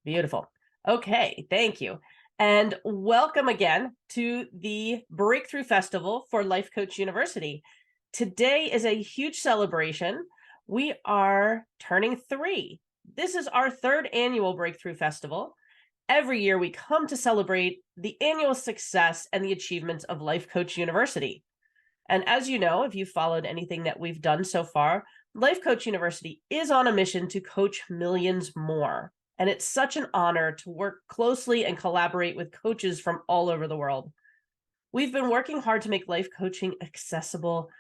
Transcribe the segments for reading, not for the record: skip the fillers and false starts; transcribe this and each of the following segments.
Beautiful. Okay, thank you. And welcome again to the Breakthrough Festival for Life Coach University. Today is a huge celebration. We are turning 3. This is our 3rd annual Breakthrough Festival. Every year we come to celebrate the annual success and the achievements of Life Coach University. And as you know, if you've followed anything that we've done so far, Life Coach University is on a mission to coach millions more. And it's such an honor to work closely and collaborate with coaches from all over the world. We've been working hard to make life coaching accessible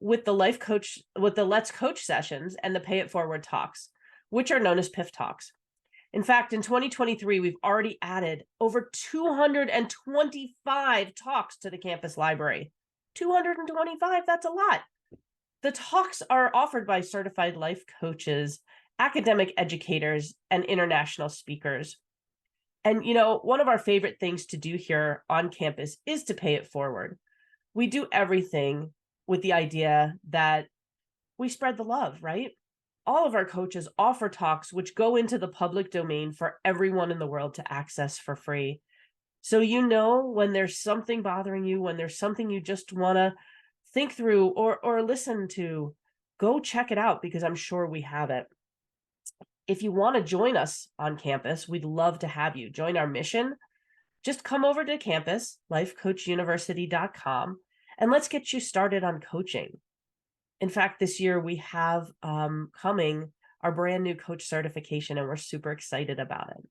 with the Let's Coach sessions and the Pay It Forward talks, which are known as PIF talks. In fact, in 2023, we've already added over 225 talks to the campus library. 225, that's a lot. The talks are offered by certified life coaches, academic educators, and international speakers. And, one of our favorite things to do here on campus is to pay it forward. We do everything with the idea that we spread the love, right? All of our coaches offer talks which go into the public domain for everyone in the world to access for free. So when there's something bothering you, when there's something you just want to think through or listen to, go check it out because I'm sure we have it. If you want to join us on campus, we'd love to have you join our mission. Just come over to campus, lifecoachuniversity.com, and let's get you started on coaching. In fact, this year we have coming our brand new coach certification, and we're super excited about it.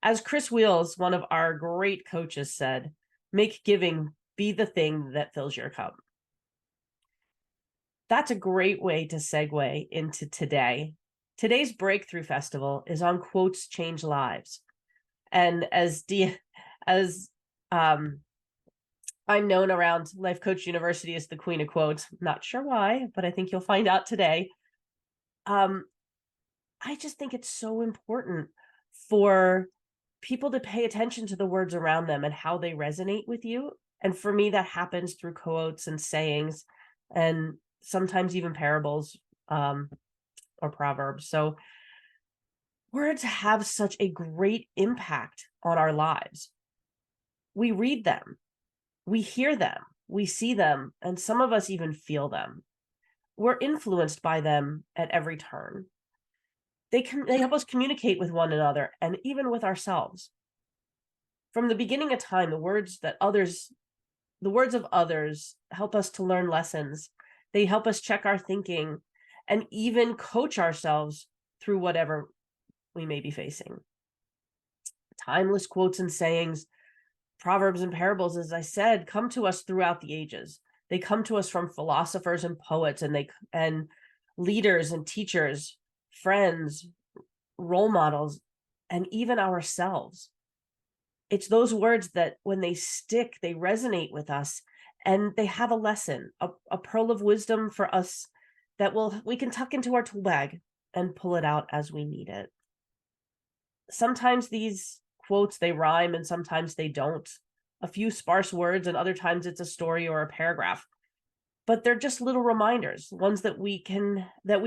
As Chris Wheels, one of our great coaches, said, make giving be the thing that fills your cup. That's a great way to segue into today. Today's Breakthrough Festival is on Quotes Change Lives. And I'm known around Life Coach University as the Queen of Quotes. Not sure why, but I think you'll find out today. I just think it's so important for people to pay attention to the words around them and how they resonate with you. And for me, that happens through quotes and sayings and sometimes even parables or proverbs. So words have such a great impact on our lives. We read them, we hear them, we see them, and some of us even feel them. We're influenced by them at every turn. They help us communicate with one another and even with ourselves. From the beginning of time, the words of others help us to learn lessons. They help us check our thinking and even coach ourselves through whatever we may be facing. Timeless quotes and sayings, proverbs and parables, as I said, come to us throughout the ages. They come to us from philosophers and poets and leaders and teachers, friends, role models, and even ourselves. It's those words that when they stick, they resonate with us and they have a lesson, a pearl of wisdom for us that we can tuck into our tool bag and pull it out as we need it. Sometimes these quotes, they rhyme and sometimes they don't. A few sparse words and other times it's a story or a paragraph. But they're just little reminders, ones that we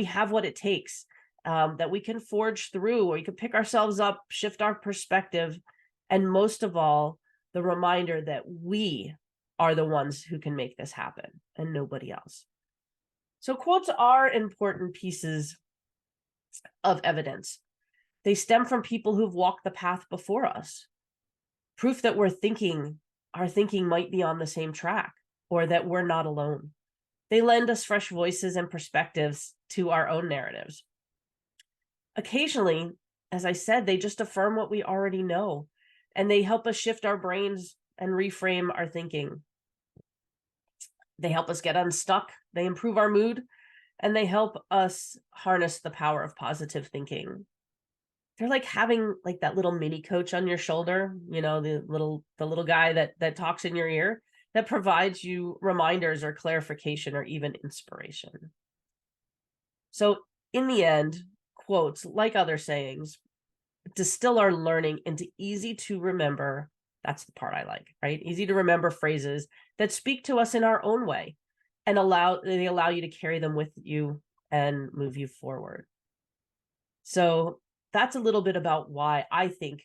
have what it takes, that we can forge through, or you can pick ourselves up, shift our perspective, and most of all, the reminder that we are the ones who can make this happen and nobody else. So quotes are important pieces of evidence. They stem from people who've walked the path before us. Proof that our thinking might be on the same track, or that we're not alone. They lend us fresh voices and perspectives to our own narratives. Occasionally, as I said, they just affirm what we already know, and they help us shift our brains and reframe our thinking. They help us get unstuck, they improve our mood, and they help us harness the power of positive thinking. They're like having that little mini coach on your shoulder, the little guy that talks in your ear, that provides you reminders or clarification or even inspiration. So in the end, quotes, like other sayings, distill our learning into easy to remember. That's the part I like, right? Easy to remember phrases that speak to us in our own way and they allow you to carry them with you and move you forward. So that's a little bit about why I think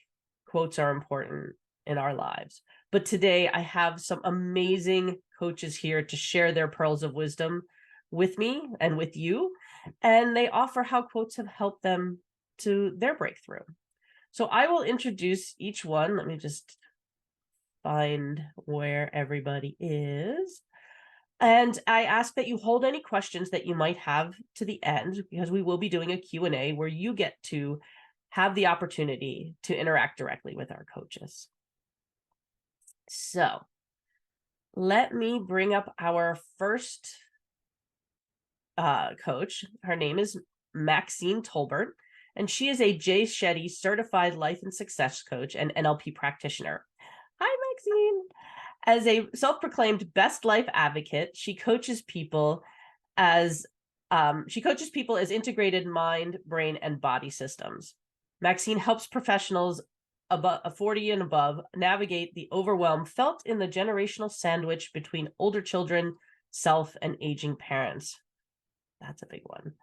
quotes are important in our lives. But today I have some amazing coaches here to share their pearls of wisdom with me and with you. And they offer how quotes have helped them to their breakthrough. So I will introduce each one. Let me just find where everybody is. And I ask that you hold any questions that you might have to the end, because we will be doing a Q&A where you get to have the opportunity to interact directly with our coaches. So let me bring up our first coach. Her name is Maxine Tolbert, and she is a Jay Shetty certified life and success coach and NLP practitioner. Hi, Maxine. As a self-proclaimed best life advocate, she coaches people as integrated mind, brain, and body systems. Maxine helps professionals above 40 and above navigate the overwhelm felt in the generational sandwich between older children, self, and aging parents. That's a big one.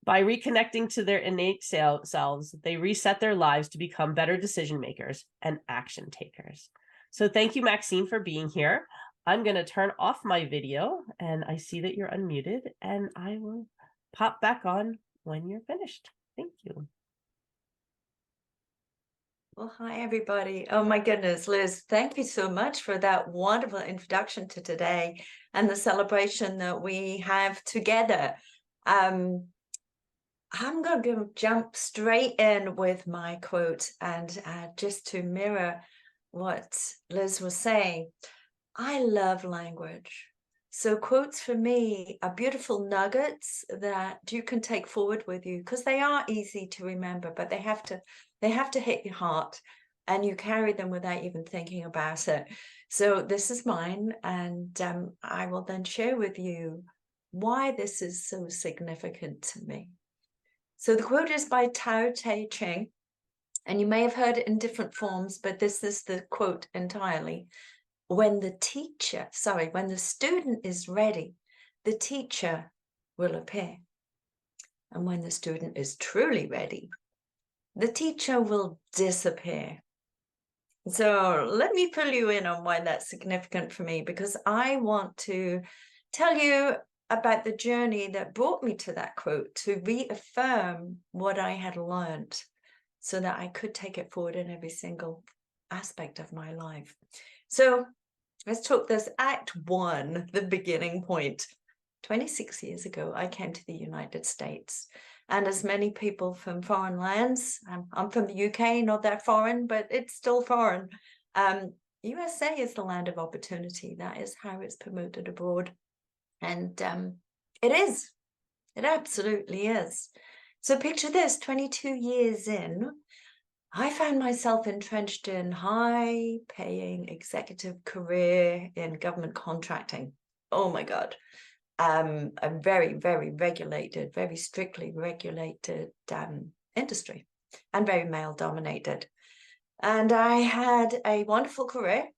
By reconnecting to their innate selves, they reset their lives to become better decision makers and action takers. So thank you, Maxine, for being here. I'm going to turn off my video, and I see that you're unmuted, and I will pop back on when you're finished. Thank you. Well, hi, everybody. Oh, my goodness, Liz, thank you so much for that wonderful introduction to today and the celebration that we have together. I'm going to jump straight in with my quote, and just to mirror what Liz was saying, I love language. So quotes for me are beautiful nuggets that you can take forward with you, because they are easy to remember, but they have to hit your heart, and you carry them without even thinking about it. So this is mine, and I will then share with you why this is so significant to me. So the quote is by Tao Te Ching, and you may have heard it in different forms, but this is the quote entirely. When the student is ready, the teacher will appear. And when the student is truly ready, the teacher will disappear. So let me fill you in on why that's significant for me, because I want to tell you about the journey that brought me to that quote, to reaffirm what I had learned so that I could take it forward in every single aspect of my life. So let's talk this Act 1, the beginning point. 26 years ago, I came to the United States. And as many people from foreign lands, I'm from the UK, not that foreign, but it's still foreign. USA is the land of opportunity. That is how it's promoted abroad. And it is. It absolutely is. So picture this, 22 years in, I found myself entrenched in high-paying executive career in government contracting. Oh my God. A very, very regulated, very strictly regulated industry, and very male-dominated. And I had a wonderful career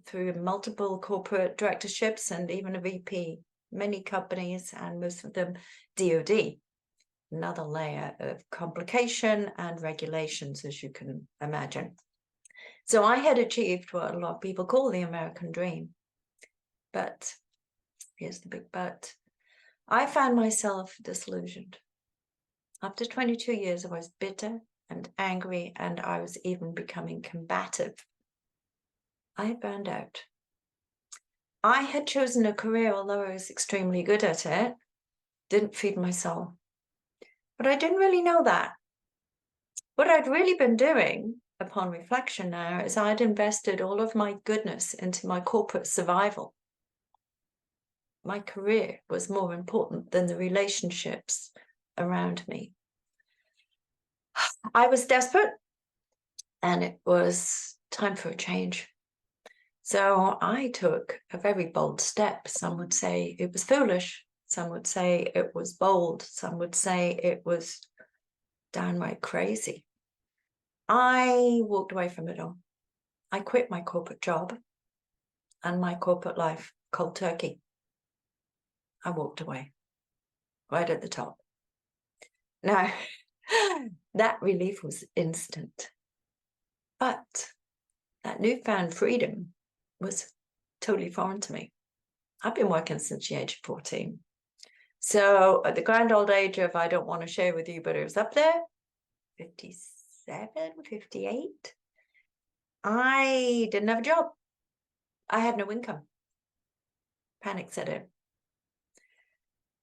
through multiple corporate directorships and even a VP, many companies, and most of them DoD. Another layer of complication and regulations, as you can imagine. So I had achieved what a lot of people call the American dream. But here's the big but. I found myself disillusioned. After 22 years, I was bitter and angry, and I was even becoming combative. I had burned out. I had chosen a career, although I was extremely good at it, didn't feed my soul. But I didn't really know that. What I'd really been doing, upon reflection now, is I'd invested all of my goodness into my corporate survival. My career was more important than the relationships around me. I was desperate, and it was time for a change. So I took a very bold step. Some would say it was foolish. Some would say it was bold. Some would say it was downright crazy. I walked away from it all. I quit my corporate job and my corporate life cold turkey. I walked away right at the top. Now, That relief was instant. But that newfound freedom was totally foreign to me. I've been working since the age of 14. So at the grand old age of, I don't want to share with you, but it was up there, 57, 58. I didn't have a job. I had no income. Panic set in.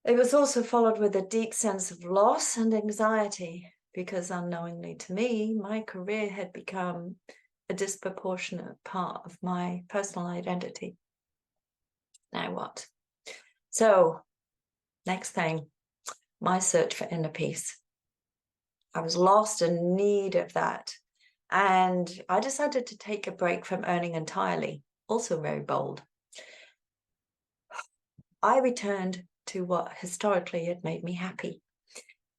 It was also followed with a deep sense of loss and anxiety because unknowingly to me, my career had become a disproportionate part of my personal identity. Now what? So, next thing, my search for inner peace. I was lost in need of that. And I decided to take a break from earning entirely, also very bold. I returned to what historically had made me happy.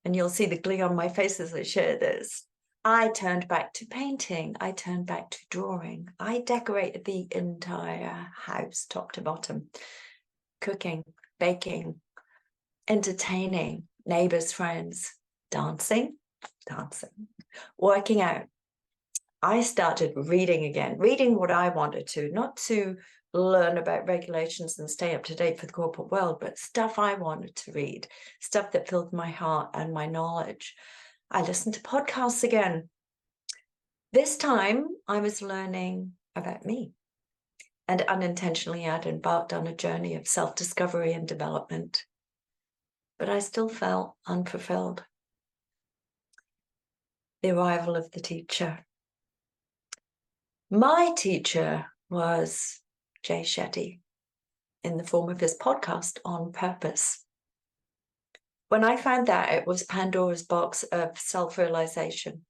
And you'll see the glee on my face as I share this. I turned back to painting. I turned back to drawing. I decorated the entire house, top to bottom. Cooking, baking, entertaining, neighbors, friends, dancing, working out. I started reading again, reading what I wanted to, not to learn about regulations and stay up to date for the corporate world, but stuff I wanted to read, stuff that filled my heart and my knowledge. I listened to podcasts again. This time I was learning about me, and unintentionally I'd embarked on a journey of self-discovery and development, but I still felt unfulfilled. The arrival of the teacher. My teacher was Jay Shetty in the form of his podcast On Purpose. When I found that it was Pandora's box of self-realization,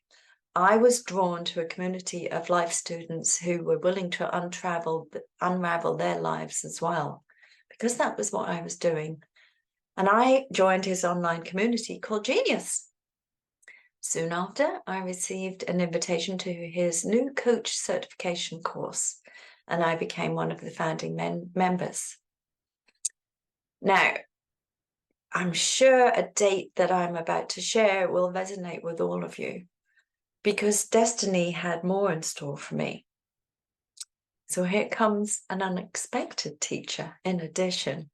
I was drawn to a community of life students who were willing to unravel their lives as well, because that was what I was doing. And I joined his online community called Genius. Soon after, I received an invitation to his new coach certification course, and I became one of the founding members. Now, I'm sure a date that I'm about to share will resonate with all of you, because destiny had more in store for me. So here comes an unexpected teacher in addition.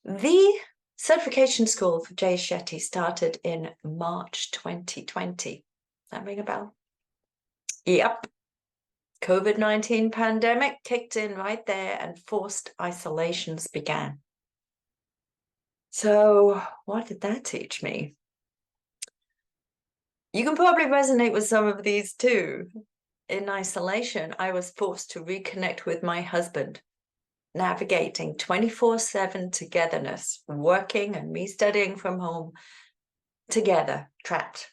The certification school for Jay Shetty started in March 2020. Does that ring a bell? Yep. COVID-19 pandemic kicked in right there and forced isolations began. So what did that teach me? You can probably resonate with some of these too. In isolation, I was forced to reconnect with my husband, navigating 24/7 togetherness, working and me studying from home together, trapped.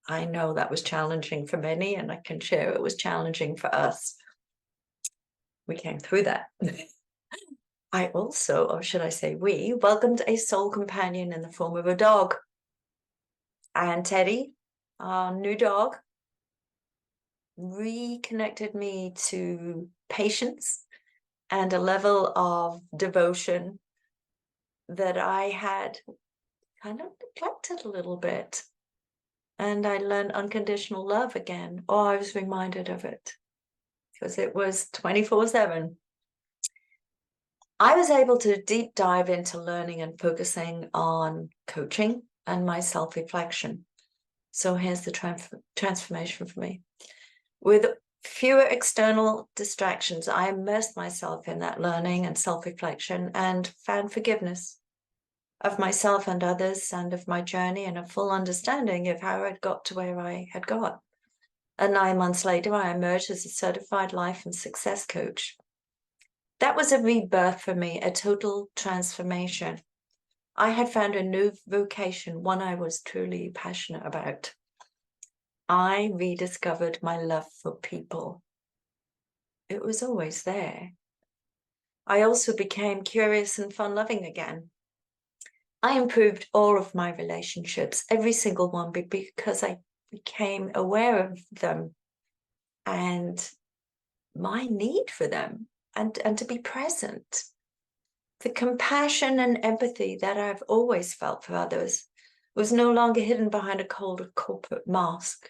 I know that was challenging for many, and I can share it was challenging for us. We came through that. I also, or should I say we, welcomed a soul companion in the form of a dog. And Teddy, our new dog, reconnected me to patience and a level of devotion that I had kind of neglected a little bit. And I learned unconditional love again, or I was reminded of it, because it was 24/7. I was able to deep dive into learning and focusing on coaching and my self-reflection. So here's the transformation for me. With fewer external distractions, I immersed myself in that learning and self-reflection and found forgiveness of myself and others and of my journey, and a full understanding of how I'd got to where I had got. And 9 months later, I emerged as a certified life and success coach. That was a rebirth for me, a total transformation. I had found a new vocation, one I was truly passionate about. I rediscovered my love for people. It was always there. I also became curious and fun-loving again. I improved all of my relationships, every single one, because I became aware of them and my need for them, and to be present. The compassion and empathy that I've always felt for others was no longer hidden behind a cold corporate mask.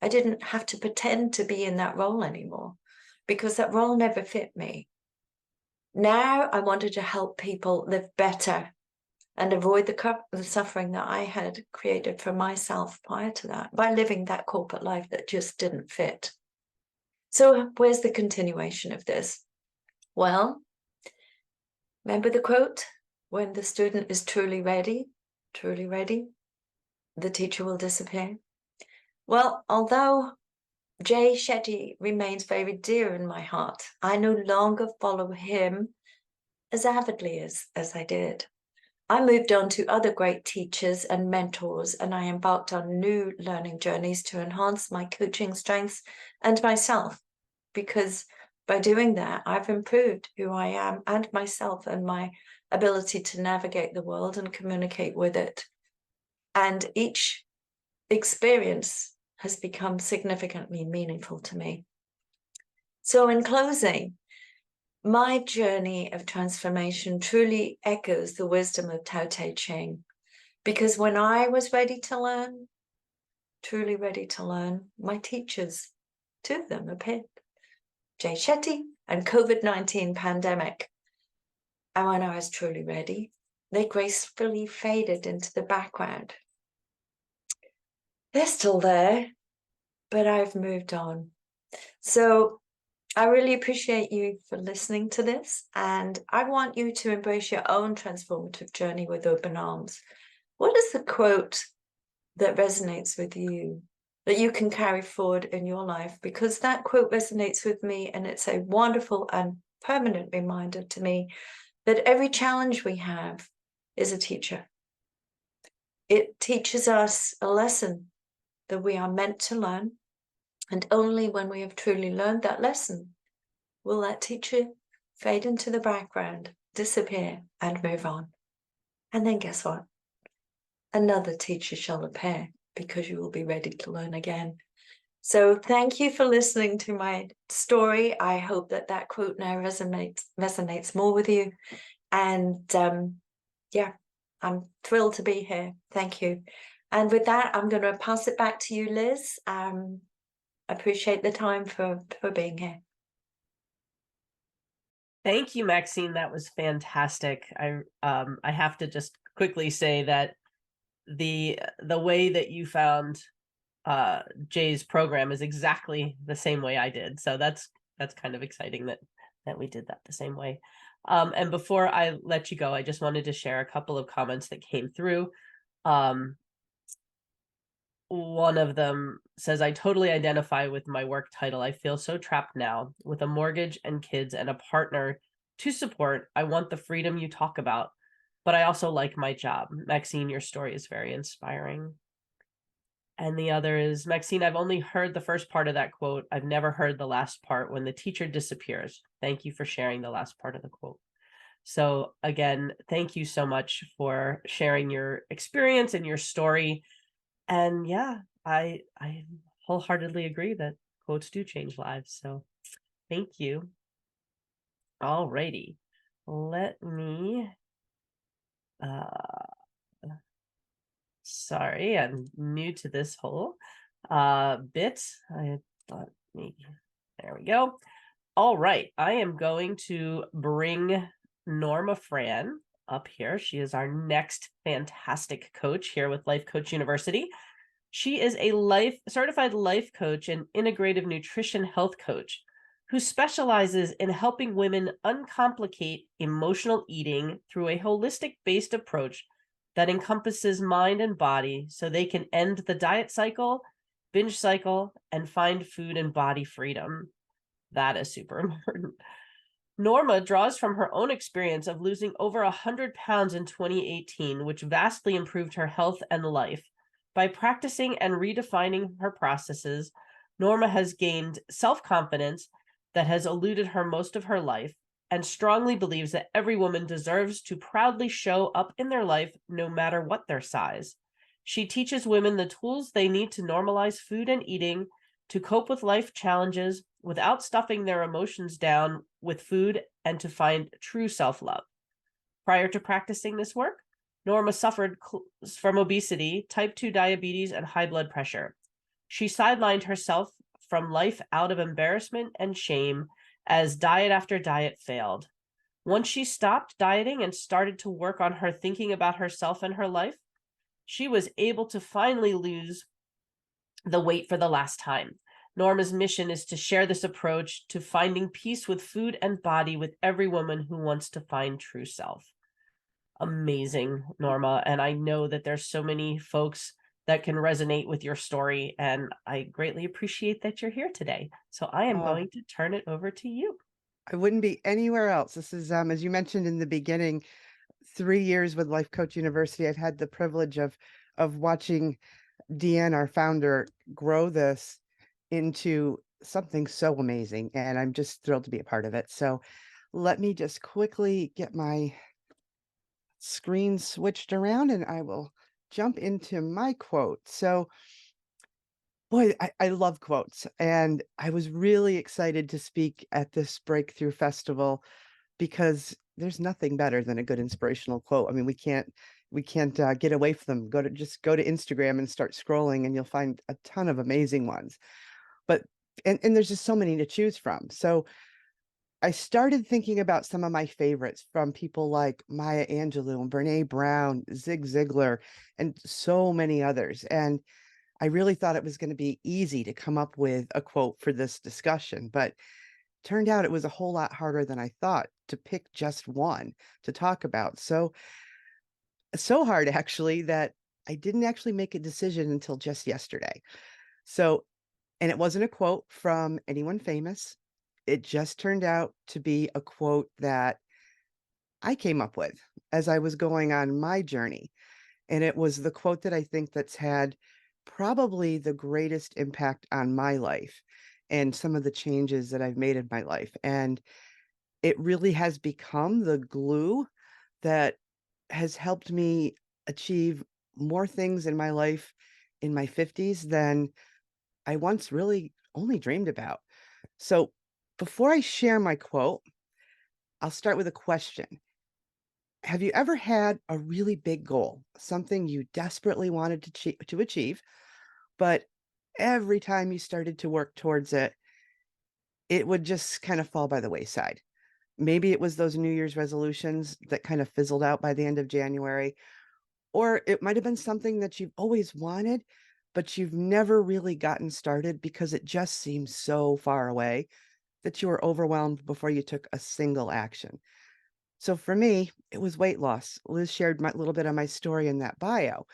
I didn't have to pretend to be in that role anymore because that role never fit me. Now I wanted to help people live better and avoid the suffering that I had created for myself prior to that by living that corporate life that just didn't fit. So where's the continuation of this? Well, remember the quote, when the student is truly ready, the teacher will disappear. Well, although Jay Shetty remains very dear in my heart, I no longer follow him as avidly as I did. I moved on to other great teachers and mentors, and I embarked on new learning journeys to enhance my coaching strengths and myself, because by doing that, I've improved who I am and myself and my ability to navigate the world and communicate with it. And each experience has become significantly meaningful to me. So in closing, my journey of transformation truly echoes the wisdom of Tao Te Ching, because when I was ready to learn, truly ready to learn, my teachers, two of them appeared, Jay Shetty and COVID-19 pandemic. And when I was truly ready, they gracefully faded into the background. They're still there, but I've moved on. So I really appreciate you for listening to this, and I want you to embrace your own transformative journey with open arms. What is the quote that resonates with you that you can carry forward in your life? Because that quote resonates with me, and it's a wonderful and permanent reminder to me that every challenge we have is a teacher. It teaches us a lesson that we are meant to learn, and only when we have truly learned that lesson will that teacher fade into the background, disappear, and move on. And then guess what? Another teacher shall appear, because you will be ready to learn again. So thank you for listening to my story. I hope that that quote now resonates more with you. And yeah, I'm thrilled to be here. Thank you. And with that, I'm going to pass it back to you, Liz. I appreciate the time for being here. Thank you, Maxine. That was fantastic. I have to just quickly say that the way that you found Jay's program is exactly the same way I did. So that's kind of exciting that we did that the same way. And before I let you go, I just wanted to share a couple of comments that came through. One of them says, I totally identify with my work title. I feel so trapped now with a mortgage and kids and a partner to support. I want the freedom you talk about, but I also like my job. Maxine, your story is very inspiring. And the other is, Maxine, I've only heard the first part of that quote. I've never heard the last part, when the teacher disappears. Thank you for sharing the last part of the quote. So again, thank you so much for sharing your experience and your story. And yeah, I wholeheartedly agree that quotes do change lives. So thank you. All righty. Let me sorry, I'm new to this whole bit. I thought maybe there we go. All right, I am going to bring Norma Fran up here. She is our next fantastic coach here with Life Coach University. She is a certified life coach and integrative nutrition health coach who specializes in helping women uncomplicate emotional eating through a holistic-based approach that encompasses mind and body so they can end the diet cycle, binge cycle, and find food and body freedom. That is super important. Norma draws from her own experience of losing over 100 pounds in 2018, which vastly improved her health and life. By practicing and redefining her processes, Norma has gained self-confidence that has eluded her most of her life, and strongly believes that every woman deserves to proudly show up in their life no matter what their size. She teaches women the tools they need to normalize food and eating, to cope with life challenges without stuffing their emotions down with food, and to find true self-love. Prior to practicing this work, Norma suffered from obesity, type 2 diabetes, and high blood pressure. She sidelined herself from life out of embarrassment and shame as diet after diet failed. Once she stopped dieting and started to work on her thinking about herself and her life, she was able to finally lose the weight for the last time. Norma's mission is to share this approach to finding peace with food and body with every woman who wants to find true self. Amazing, Norma. And I know that there's so many folks that can resonate with your story. And I greatly appreciate that you're here today. So I am Oh, going to turn it over to you. I wouldn't be anywhere else. This is, as you mentioned in the beginning, 3 years with Life Coach University. I've had the privilege of watching Deanne, our founder, grow this into something so amazing, and I'm just thrilled to be a part of it. So let me just quickly get my screen switched around and I will jump into my quote. So boy, I love quotes, and I was really excited to speak at this Breakthrough Festival because there's nothing better than a good inspirational quote. I mean, we can't get away from them. Go to Instagram and start scrolling, and you'll find a ton of amazing ones. But and there's just so many to choose from. So I started thinking about some of my favorites from people like Maya Angelou and Brene Brown, Zig Ziglar, and so many others. And I really thought it was going to be easy to come up with a quote for this discussion, but turned out it was a whole lot harder than I thought to pick just one to talk about. So hard actually that I didn't actually make a decision until just yesterday. So, and it wasn't a quote from anyone famous. It just turned out to be a quote that I came up with as I was going on my journey. And it was the quote that I think that's had probably the greatest impact on my life and some of the changes that I've made in my life. And it really has become the glue that has helped me achieve more things in my life in my 50s than I once really only dreamed about. So before I share my quote, I'll start with a question. Have you ever had a really big goal, something you desperately wanted to achieve, but every time you started to work towards it, it would just kind of fall by the wayside? Maybe it was those New Year's resolutions that kind of fizzled out by the end of January, or it might have been something that you've always wanted, but you've never really gotten started because it just seems so far away that you were overwhelmed before you took a single action. So for me, it was weight loss. Liz shared my little bit of my story in that bio.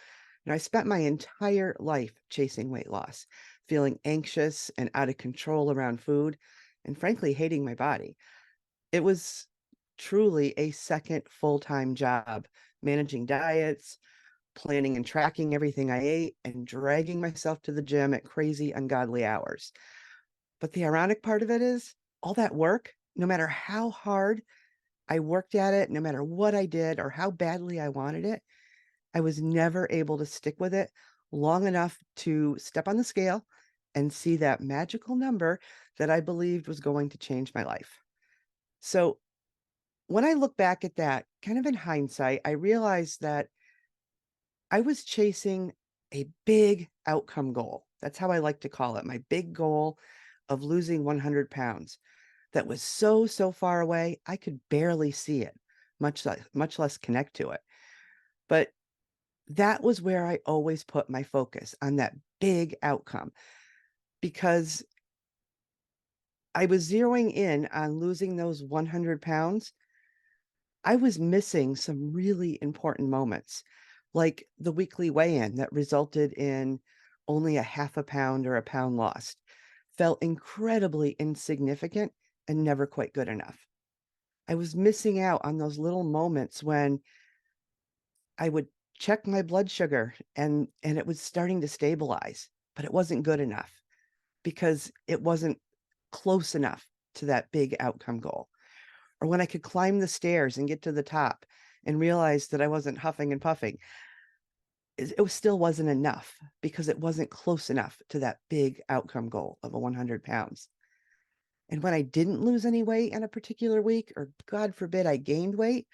And I spent my entire life chasing weight loss, feeling anxious and out of control around food, and frankly, hating my body. It was truly a second full-time job, managing diets, planning and tracking everything I ate, and dragging myself to the gym at crazy, ungodly hours. But the ironic part of it is all that work, no matter how hard I worked at it, no matter what I did or how badly I wanted it, I was never able to stick with it long enough to step on the scale and see that magical number that I believed was going to change my life. So when I look back at that, kind of in hindsight, I realized that I was chasing a big outcome goal. That's how I like to call it, my big goal of losing 100 pounds. That was so far away, I could barely see it, much less connect to it. But that was where I always put my focus, on that big outcome, because I was zeroing in on losing those 100 pounds. I was missing some really important moments, like the weekly weigh-in that resulted in only a half a pound or a pound lost, felt incredibly insignificant and never quite good enough. I was missing out on those little moments when I would check my blood sugar and it was starting to stabilize, but it wasn't good enough because it wasn't close enough to that big outcome goal. Or when I could climb the stairs and get to the top and realize that I wasn't huffing and puffing, it still wasn't enough because it wasn't close enough to that big outcome goal of a 100 pounds. And when I didn't lose any weight in a particular week, or God forbid I gained weight,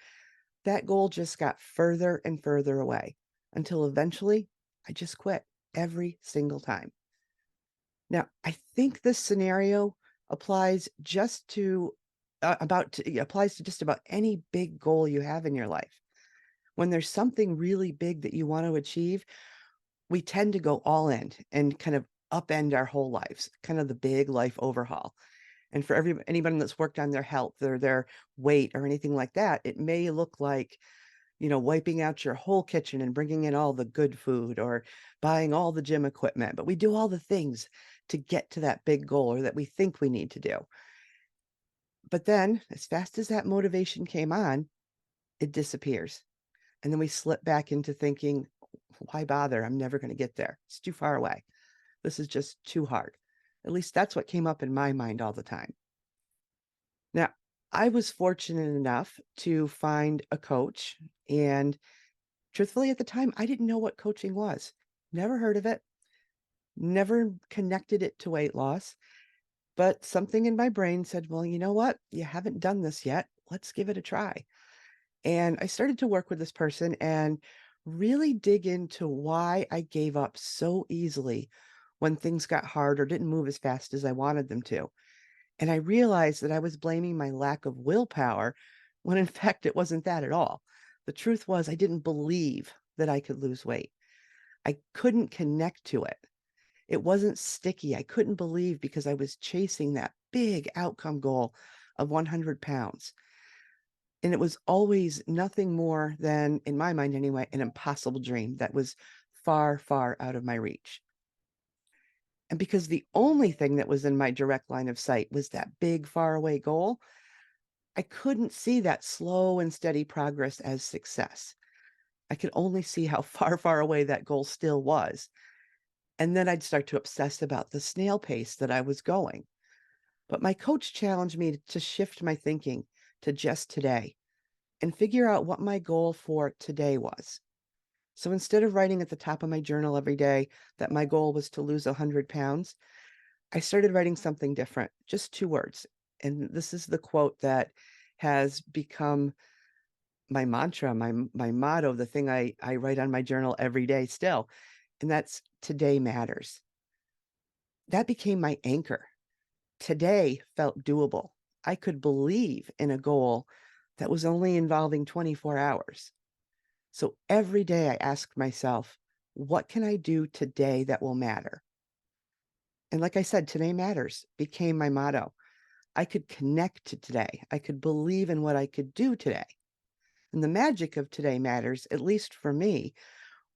that goal just got further and further away until eventually I just quit every single time. Now, I think this scenario applies just to it applies to just about any big goal you have in your life. When there's something really big that you want to achieve, we tend to go all in and kind of upend our whole lives, kind of the big life overhaul. And for anybody that's worked on their health or their weight or anything like that, it may look like, wiping out your whole kitchen and bringing in all the good food or buying all the gym equipment. But we do all the things to get to that big goal or that we think we need to do. But then, as fast as that motivation came on, it disappears. And then we slip back into thinking, why bother? I'm never going to get there. It's too far away. This is just too hard. At least that's what came up in my mind all the time. Now, I was fortunate enough to find a coach, and truthfully, at the time, I didn't know what coaching was. Never heard of it, never connected it to weight loss. But something in my brain said, well, you know what? You haven't done this yet. Let's give it a try. And I started to work with this person and really dig into why I gave up so easily when things got hard or didn't move as fast as I wanted them to. And I realized that I was blaming my lack of willpower when in fact it wasn't that at all. The truth was, I didn't believe that I could lose weight. I couldn't connect to it. It wasn't sticky. I couldn't believe because I was chasing that big outcome goal of 100 pounds. And it was always nothing more than, in my mind anyway, an impossible dream that was far, far out of my reach. And because the only thing that was in my direct line of sight was that big, far away goal, I couldn't see that slow and steady progress as success. I could only see how far, far away that goal still was. And then I'd start to obsess about the snail pace that I was going. But my coach challenged me to shift my thinking to just today and figure out what my goal for today was. So instead of writing at the top of my journal every day that my goal was to lose 100 pounds, I started writing something different, just 2 words. And this is the quote that has become my mantra, my motto, the thing I write on my journal every day still. And that's today matters. That became my anchor. Today felt doable. I could believe in a goal that was only involving 24 hours. So every day I asked myself, what can I do today that will matter? And like I said, today matters became my motto. I could connect to today. I could believe in what I could do today. And the magic of today matters, at least for me,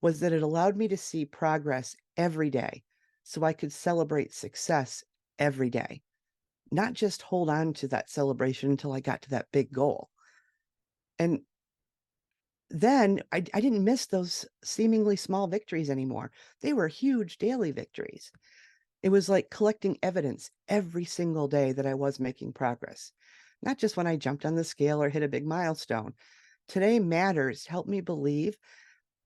was that it allowed me to see progress every day so I could celebrate success every day, not just hold on to that celebration until I got to that big goal. And then I didn't miss those seemingly small victories anymore. They were huge daily victories. It was like collecting evidence every single day that I was making progress, not just when I jumped on the scale or hit a big milestone. Today matters helped me believe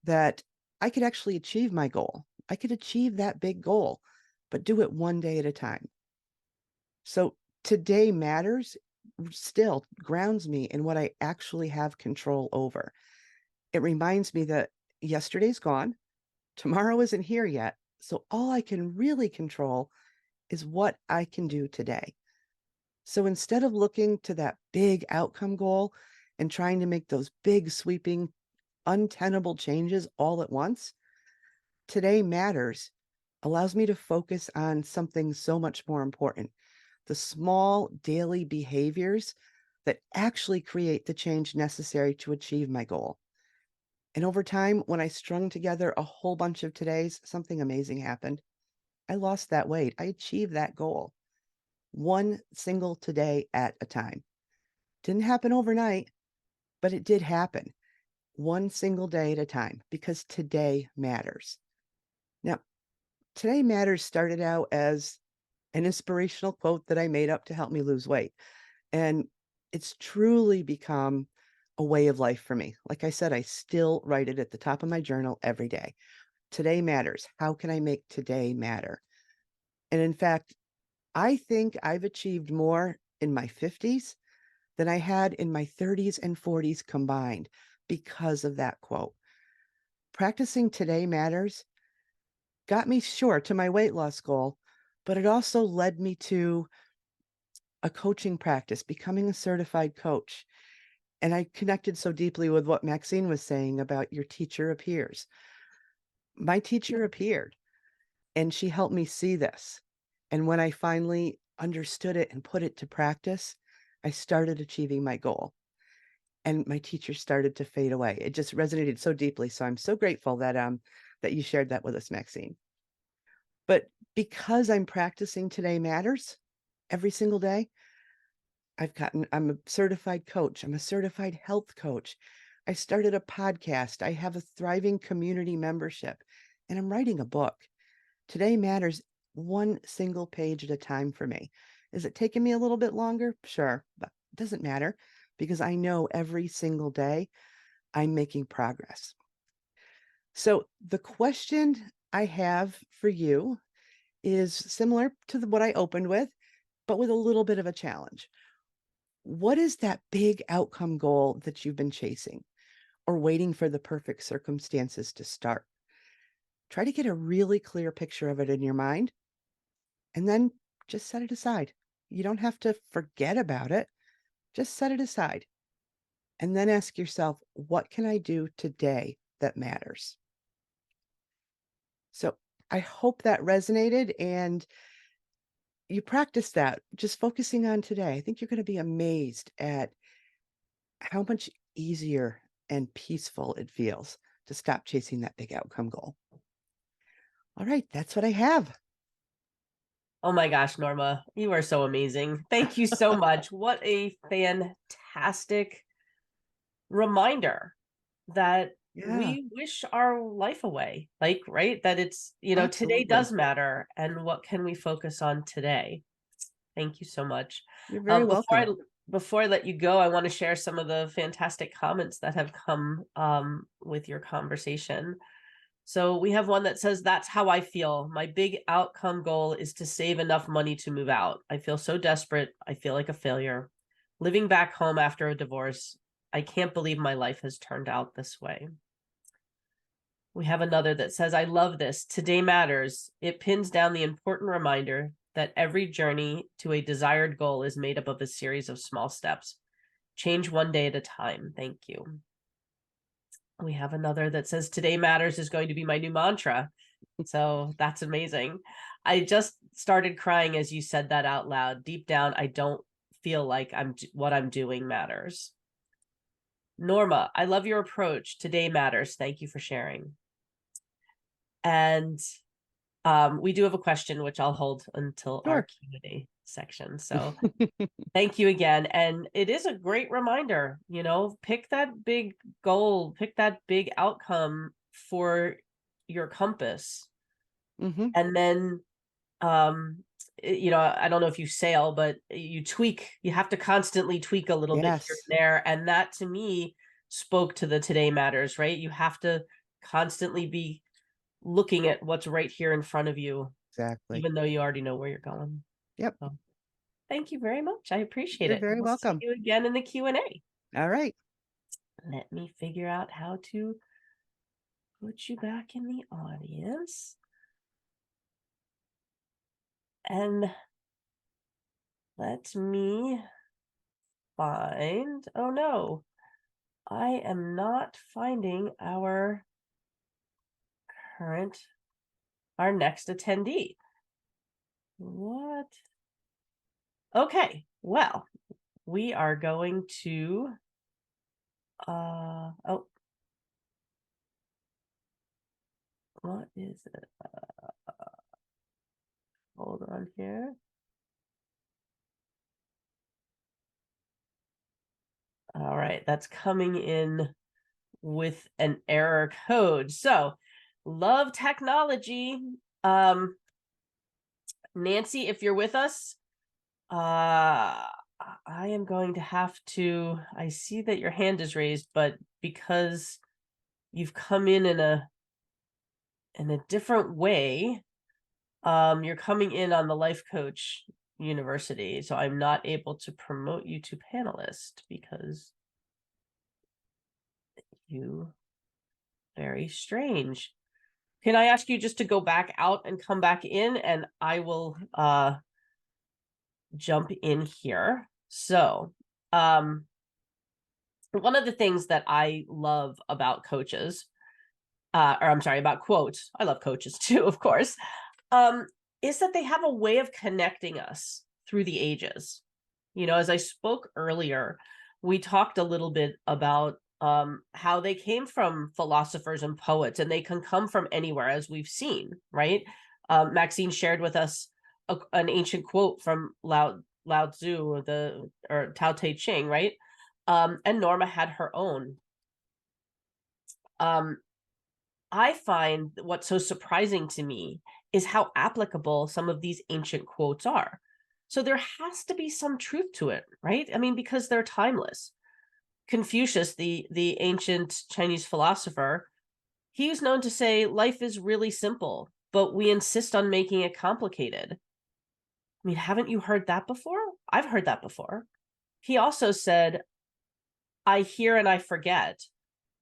that I could actually achieve my goal. I could achieve that big goal, but do it one day at a time. So today matters still grounds me in what I actually have control over. It reminds me that yesterday's gone, tomorrow isn't here yet. So all I can really control is what I can do today. So instead of looking to that big outcome goal and trying to make those big, sweeping, untenable changes all at once, today matters allows me to focus on something so much more important, the small daily behaviors that actually create the change necessary to achieve my goal. And over time, when I strung together a whole bunch of todays, something amazing happened. I lost that weight. I achieved that goal. One single today at a time. Didn't happen overnight, but it did happen. One single day at a time, because today matters. Now, today matters started out as an inspirational quote that I made up to help me lose weight. And it's truly become a way of life for me. Like I said, I still write it at the top of my journal every day. Today matters. How can I make today matter? And in fact, I think I've achieved more in my 50s than I had in my 30s and 40s combined because of that quote. Practicing Today Matters got me, sure, to my weight loss goal, but it also led me to a coaching practice, becoming a certified coach. And I connected so deeply with what Maxine was saying about your teacher appears. My teacher appeared and she helped me see this. And when I finally understood it and put it to practice, I started achieving my goal. And my teacher started to fade away. It just resonated so deeply. So I'm so grateful that that you shared that with us, Maxine. But because I'm practicing Today Matters every single day, I'm a certified coach. I'm a certified health coach. I started a podcast. I have a thriving community membership, and I'm writing a book. Today Matters one single page at a time for me. Is it taking me a little bit longer? Sure, but it doesn't matter because I know every single day I'm making progress. So the question I have for you is similar to what I opened with, but with a little bit of a challenge. What is that big outcome goal that you've been chasing or waiting for the perfect circumstances to start? Try to get a really clear picture of it in your mind and then just set it aside. You don't have to forget about it. Just set it aside. And then ask yourself, what can I do today that matters? So I hope that resonated and you practice that, just focusing on today. I think you're going to be amazed at how much easier and peaceful it feels to stop chasing that big outcome goal. All right, that's what I have. Oh my gosh, Norma, you are so amazing. Thank you so much. What a fantastic reminder that Yeah, we wish our life away. Like, right? That it's, today absolutely. does matter. And what can we focus on today? Thank you so much. You're very welcome. Before I let you go, I want to share some of the fantastic comments that have come with your conversation. So we have one that says, that's how I feel. My big outcome goal is to save enough money to move out. I feel so desperate. I feel like a failure. Living back home after a divorce, I can't believe my life has turned out this way. We have another that says, I love this. Today matters. It pins down the important reminder that every journey to a desired goal is made up of a series of small steps. Change one day at a time. Thank you. We have another that says, today matters is going to be my new mantra. So that's amazing. I just started crying as you said that out loud. Deep down, I don't feel like what I'm doing matters. Norma, I love your approach. Today matters. Thank you for sharing. And we do have a question, which I'll hold until our Q&A section. So thank you again. And it is a great reminder, pick that big goal, pick that big outcome for your compass. Mm-hmm. And then, I don't know if you sail, but you have to constantly tweak a little bit here and there. And that to me spoke to the today matters, right? You have to constantly be looking at what's right here in front of you. Exactly. Even though you already know where you're going. Yep. So, thank you very much. I appreciate You're it. very welcome. See you again in the Q&A. All right. Let me figure out how to put you back in the audience. And let me find, oh no, I am not finding our next attendee. What? Okay, well, we are going to, oh, what is it? Hold on here. All right, that's coming in with an error code. So, love technology. Nancy, if you're with us, I am going to have to, I see that your hand is raised, but because you've come in a different way, you're coming in on the Life Coach University. So I'm not able to promote you to panelist because you very strange. Can I ask you just to go back out and come back in, and I will jump in here. So, one of the things that I love about coaches, or I'm sorry, about quotes, I love coaches too, of course, is that they have a way of connecting us through the ages. You know, as I spoke earlier, we talked a little bit about how they came from philosophers and poets, and they can come from anywhere, as we've seen, right? Maxine shared with us an ancient quote from Lao Tzu, or Tao Te Ching, right? And Norma had her own. I find what's so surprising to me is how applicable some of these ancient quotes are. So there has to be some truth to it, right? I mean, because they're timeless. Confucius, the ancient Chinese philosopher, he was known to say, life is really simple, but we insist on making it complicated. I mean, haven't you heard that before? I've heard that before. He also said, I hear and I forget.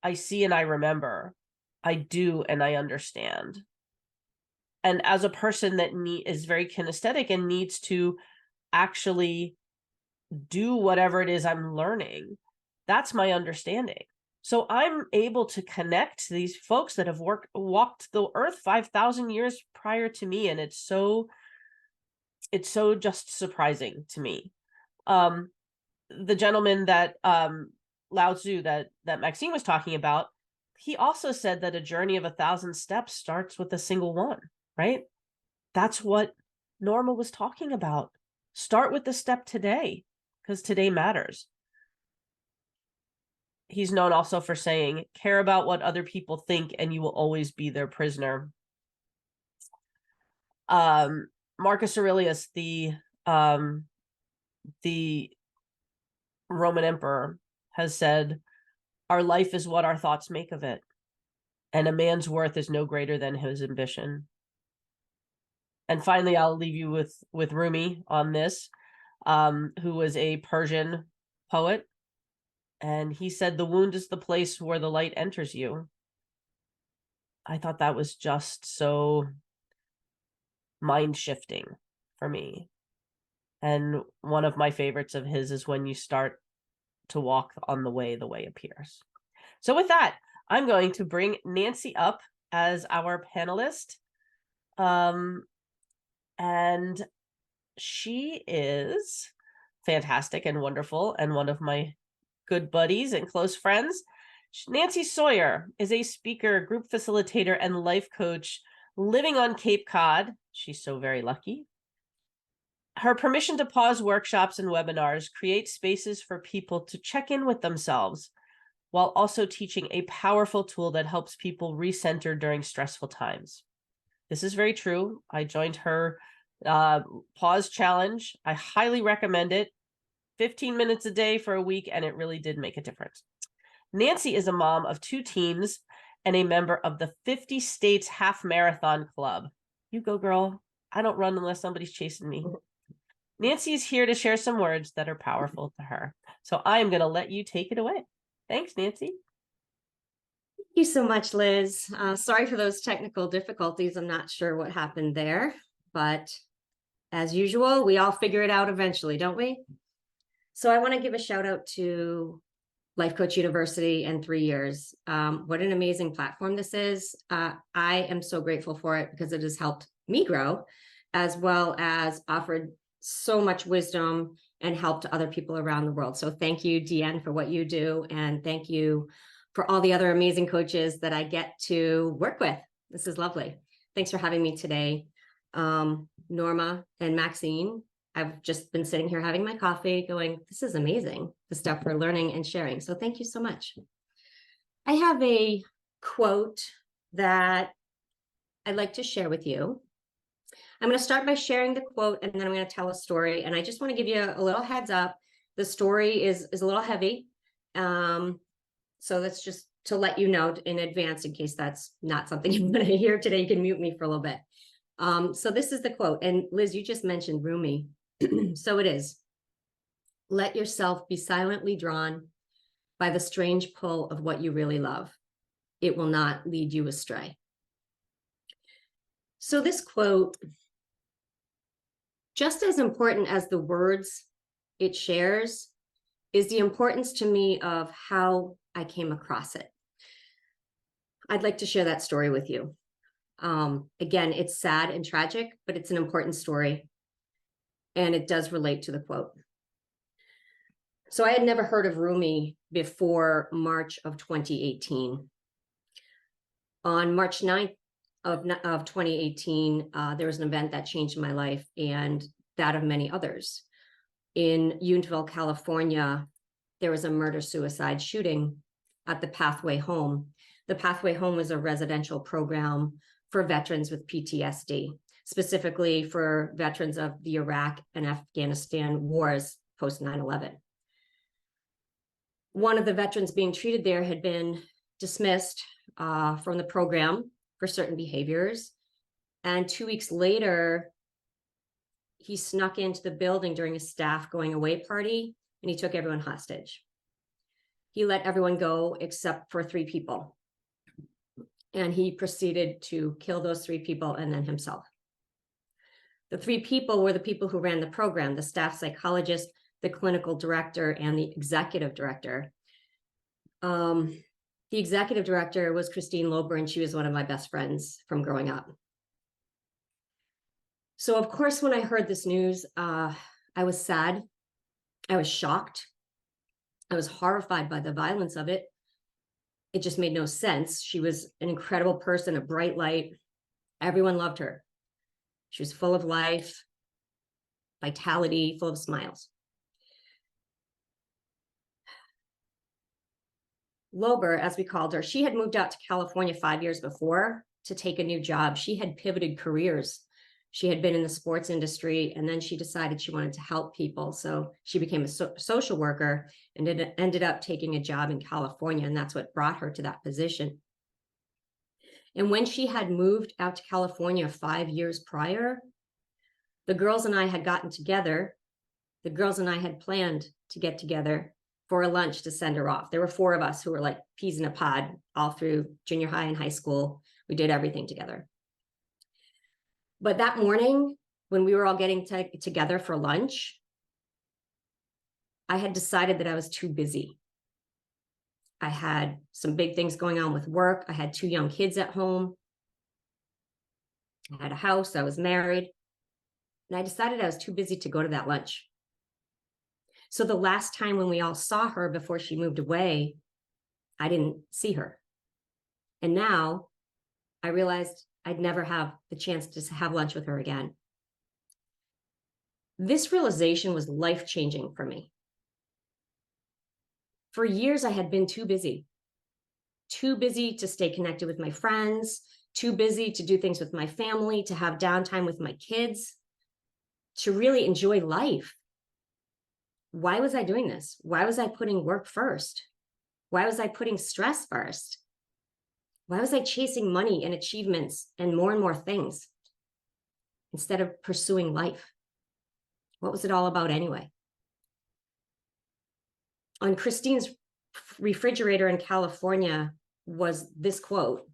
I see and I remember. I do and I understand. And as a person that is very kinesthetic and needs to actually do whatever it is I'm learning, that's my understanding. So I'm able to connect to these folks that have walked the earth 5,000 years prior to me, and it's so just surprising to me. The gentleman that Lao Tzu that Maxine was talking about, he also said that a journey of 1,000 steps starts with a single one, right? That's what Norma was talking about. Start with the step today, because today matters. He's known also for saying, care about what other people think and you will always be their prisoner. Marcus Aurelius, the Roman emperor, has said, our life is what our thoughts make of it, and a man's worth is no greater than his ambition. And finally, I'll leave you with Rumi on this, who was a Persian poet. And he said, the wound is the place where the light enters you. I thought that was just so mind-shifting for me. And one of my favorites of his is, when you start to walk on the way appears. So with that, I'm going to bring Nancy up as our panelist. And she is fantastic and wonderful, and one of my good buddies and close friends. Nancy Sawyer is a speaker, group facilitator, and life coach living on Cape Cod. She's so very lucky. Her Permission to Pause workshops and webinars create spaces for people to check in with themselves, while also teaching a powerful tool that helps people recenter during stressful times. This is very true. I joined her pause challenge. I highly recommend it. 15 minutes a day for a week, and it really did make a difference. Nancy is a mom of 2 teens and a member of the 50 States Half Marathon Club. You go, girl. I don't run unless somebody's chasing me. Nancy is here to share some words that are powerful to her. So I am going to let you take it away. Thanks, Nancy. Thank you so much, Liz. Sorry for those technical difficulties. I'm not sure what happened there, but as usual, we all figure it out eventually, don't we? So I want to give a shout out to Life Coach University and 3 years. What an amazing platform this is. I am so grateful for it because it has helped me grow, as well as offered so much wisdom and help to other people around the world. So thank you, Deanne, for what you do. And thank you for all the other amazing coaches that I get to work with. This is lovely. Thanks for having me today. Norma and Maxine, I've just been sitting here having my coffee going, this is amazing, the stuff we're learning and sharing. So thank you so much. I have a quote that I'd like to share with you. I'm going to start by sharing the quote, and then I'm going to tell a story. And I just want to give you a little heads up. The story is a little heavy. So that's just to let you know in advance, in case that's not something you want to hear today. You can mute me for a little bit. So this is the quote. And Liz, you just mentioned Rumi. So it is. Let yourself be silently drawn by the strange pull of what you really love. It will not lead you astray. So this quote, just as important as the words it shares, is the importance to me of how I came across it. I'd like to share that story with you. Again, it's sad and tragic, but it's an important story, and it does relate to the quote. So I had never heard of Rumi before March of 2018. On March 9th of 2018, there was an event that changed my life and that of many others. In Yountville, California, there was a murder-suicide shooting at the Pathway Home. The Pathway Home was a residential program for veterans with PTSD, specifically for veterans of the Iraq and Afghanistan wars post 9/11. One of the veterans being treated there had been dismissed from the program for certain behaviors. And 2 weeks later, he snuck into the building during a staff going away party, and he took everyone hostage. He let everyone go except for 3 people. And he proceeded to kill those 3 people and then himself. The 3 people were the people who ran the program, the staff psychologist, the clinical director, and the executive director. The executive director was Christine Lober, and she was one of my best friends from growing up. So of course, when I heard this news, I was sad. I was shocked. I was horrified by the violence of it. It just made no sense. She was an incredible person, a bright light. Everyone loved her. She was full of life, vitality, full of smiles. Lober, as we called her, she had moved out to California 5 years before to take a new job. She had pivoted careers. She had been in the sports industry, and then she decided she wanted to help people. So she became a social worker and ended up taking a job in California, and that's what brought her to that position. And when she had moved out to California 5 years prior, the girls and I had gotten together. The girls and I had planned to get together for a lunch to send her off. There were 4 of us who were like peas in a pod all through junior high and high school. We did everything together. But that morning, when we were all getting together for lunch, I had decided that I was too busy. I had some big things going on with work. I had 2 young kids at home. I had a house. I was married. And I decided I was too busy to go to that lunch. So the last time when we all saw her before she moved away, I didn't see her. And now I realized I'd never have the chance to have lunch with her again. This realization was life-changing for me. For years, I had been too busy to stay connected with my friends, too busy to do things with my family, to have downtime with my kids, to really enjoy life. Why was I doing this? Why was I putting work first? Why was I putting stress first? Why was I chasing money and achievements and more things instead of pursuing life? What was it all about anyway? On Christine's refrigerator in California was this quote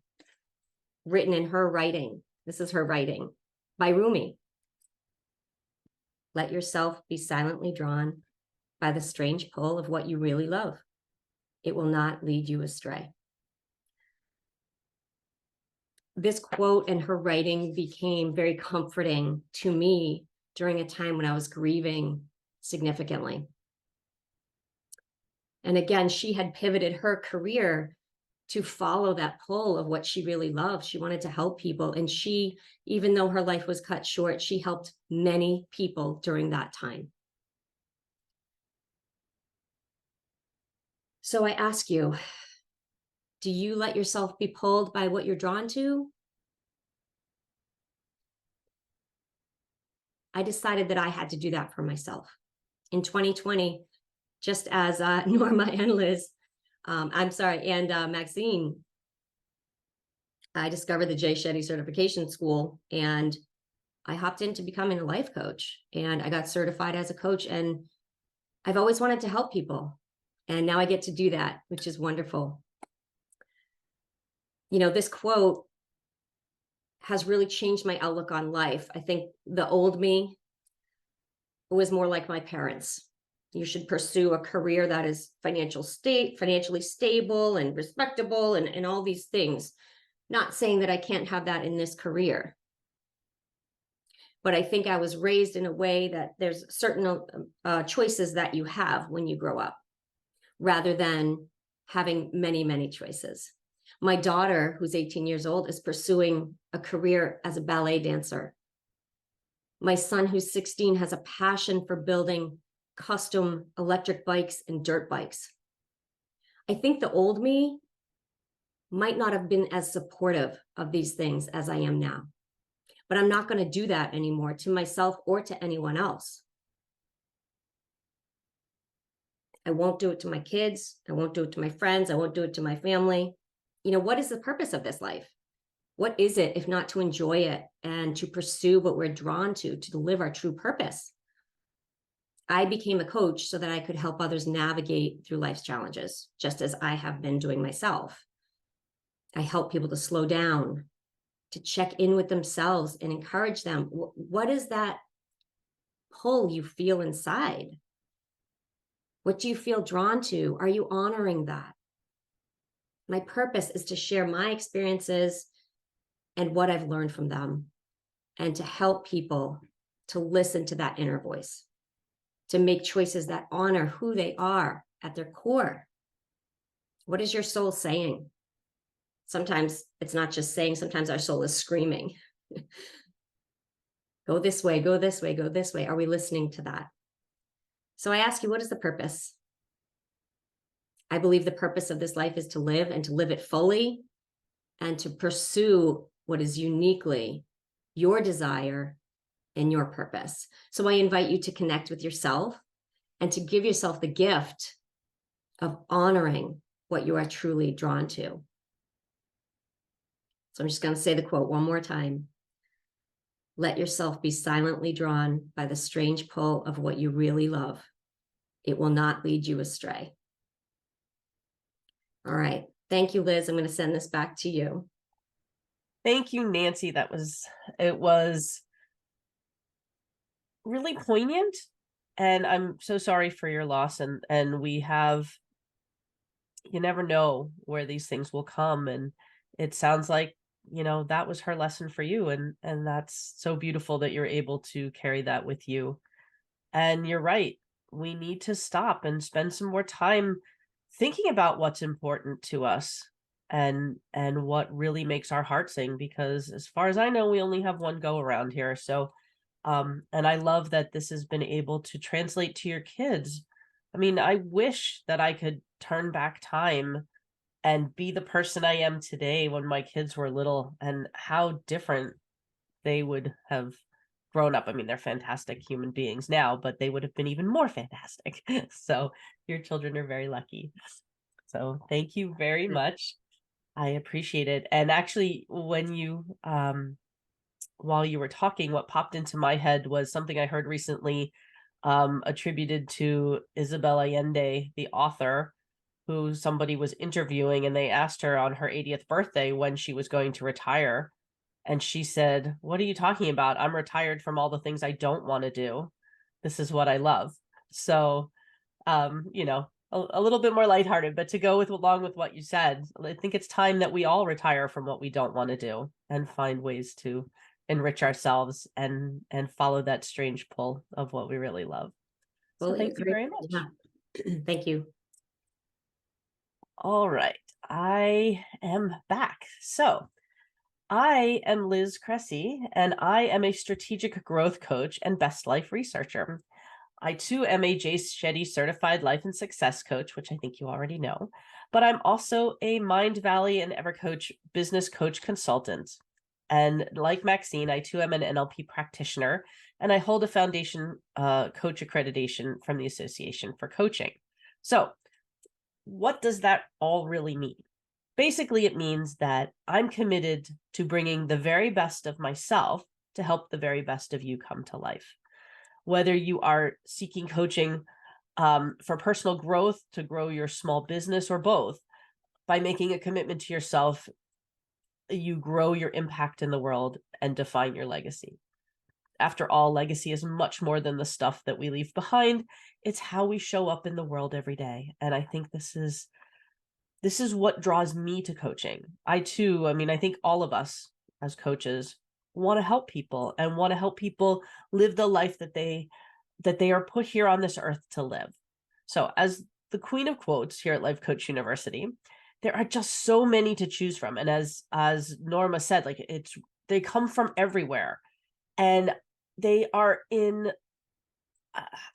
written in her writing. This is her writing by Rumi. Let yourself be silently drawn by the strange pull of what you really love. It will not lead you astray. This quote and her writing became very comforting to me during a time when I was grieving significantly. And again, she had pivoted her career to follow that pull of what she really loved. She wanted to help people. And she, even though her life was cut short, she helped many people during that time. So I ask you, do you let yourself be pulled by what you're drawn to? I decided that I had to do that for myself. In 2020, just as Norma and Liz, and Maxine, I discovered the Jay Shetty Certification School, and I hopped into becoming a life coach, and I got certified as a coach, and I've always wanted to help people. And now I get to do that, which is wonderful. You know, this quote has really changed my outlook on life. I think the old me was more like my parents. You should pursue a career that is financially stable and respectable and all these things. Not saying that I can't have that in this career. But I think I was raised in a way that there's certain choices that you have when you grow up, rather than having many, many choices. My daughter, who's 18 years old, is pursuing a career as a ballet dancer. My son, who's 16, has a passion for building custom electric bikes and dirt bikes. I think the old me might not have been as supportive of these things as I am now. But I'm not going to do that anymore to myself or to anyone else. I won't do it to my kids. I won't do it to my friends. I won't do it to my family. You know, what is the purpose of this life? What is it if not to enjoy it and to pursue what we're drawn to live our true purpose? I became a coach so that I could help others navigate through life's challenges, just as I have been doing myself. I help people to slow down, to check in with themselves and encourage them. What is that pull you feel inside? What do you feel drawn to? Are you honoring that? My purpose is to share my experiences and what I've learned from them, and to help people to listen to that inner voice, to make choices that honor who they are at their core. What is your soul saying? Sometimes it's not just saying, sometimes our soul is screaming. Go this way, go this way, go this way. Are we listening to that? So I ask you, what is the purpose? I believe the purpose of this life is to live, and to live it fully, and to pursue what is uniquely your desire and your purpose. So I invite you to connect with yourself and to give yourself the gift of honoring what you are truly drawn to. So I'm just going to say the quote one more time. Let yourself be silently drawn by the strange pull of what you really love. It will not lead you astray. All right. Thank you, Liz. I'm going to send this back to you. Thank you, Nancy. It was really poignant, and I'm so sorry for your loss. And you never know where these things will come. And it sounds like, that was her lesson for you. And that's so beautiful that you're able to carry that with you. And you're right. We need to stop and spend some more time thinking about what's important to us and what really makes our heart sing, because as far as I know, we only have one go around here. So and I love that this has been able to translate to your kids. I mean, I wish that I could turn back time and be the person I am today when my kids were little, and how different they would have grown up. I mean, they're fantastic human beings now, but they would have been even more fantastic. So your children are very lucky. So thank you very much. I appreciate it. And actually, when you while you were talking, what popped into my head was something I heard recently, attributed to Isabel Allende, the author, who somebody was interviewing, and they asked her on her 80th birthday when she was going to retire. And she said, "What are you talking about? I'm retired from all the things I don't want to do. This is what I love." So, a little bit more lighthearted, but to go along with what you said, I think it's time that we all retire from what we don't want to do and find ways to enrich ourselves and follow that strange pull of what we really love. So thank you very much. Yeah. Thank you. All right, I am back. So I am Liz Cressy, and I am a strategic growth coach and best life researcher. I too am a Jace Shetty certified life and success coach, which I think you already know, but I'm also a Mind Valley and EverCoach business coach consultant. And like Maxine, I too am an NLP practitioner, and I hold a foundation coach accreditation from the Association for Coaching. So what does that all really mean? Basically, it means that I'm committed to bringing the very best of myself to help the very best of you come to life. Whether you are seeking coaching for personal growth, to grow your small business, or both. By making a commitment to yourself, you grow your impact in the world and define your legacy. After all, legacy is much more than the stuff that we leave behind. It's how we show up in the world every day. And I think this is what draws me to coaching. I think all of us as coaches want to help people and want to help people live the life that they are put here on this earth to live. So as the queen of quotes here at Life Coach University, there are just so many to choose from. And as Norma said, like, they come from everywhere, and they are in,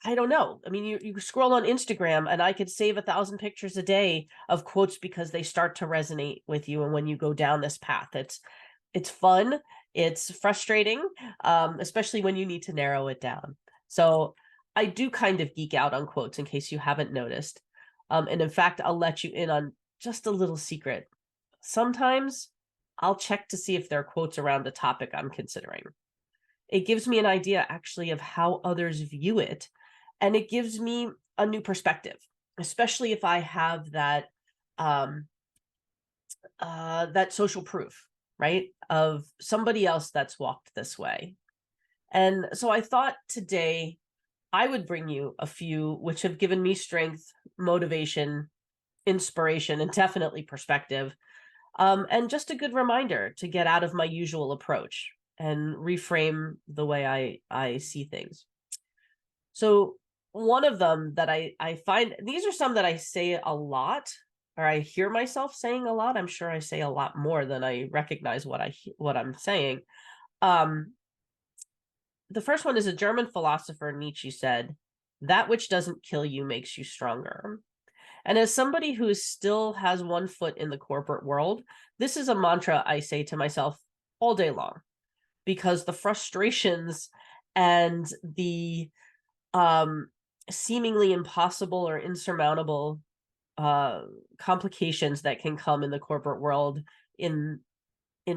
I don't know. I mean, you scroll on Instagram and I could save 1,000 pictures a day of quotes because they start to resonate with you. And when you go down this path, it's fun. It's frustrating, especially when you need to narrow it down. So I do kind of geek out on quotes, in case you haven't noticed. And in fact, I'll let you in on just a little secret. Sometimes I'll check to see if there are quotes around a topic I'm considering. It gives me an idea, actually, of how others view it. And it gives me a new perspective, especially if I have that social proof, right, of somebody else that's walked this way. And so I thought today I would bring you a few which have given me strength, motivation, inspiration, and definitely perspective. And just a good reminder to get out of my usual approach and reframe the way I see things. So one of them that I find, these are some that I say a lot, or I hear myself saying a lot. I'm sure I say a lot more than I recognize what I'm saying. The first one is a German philosopher, Nietzsche, said, "That which doesn't kill you makes you stronger." And as somebody who still has one foot in the corporate world, this is a mantra I say to myself all day long, because the frustrations and the seemingly impossible or insurmountable complications that can come in the corporate world in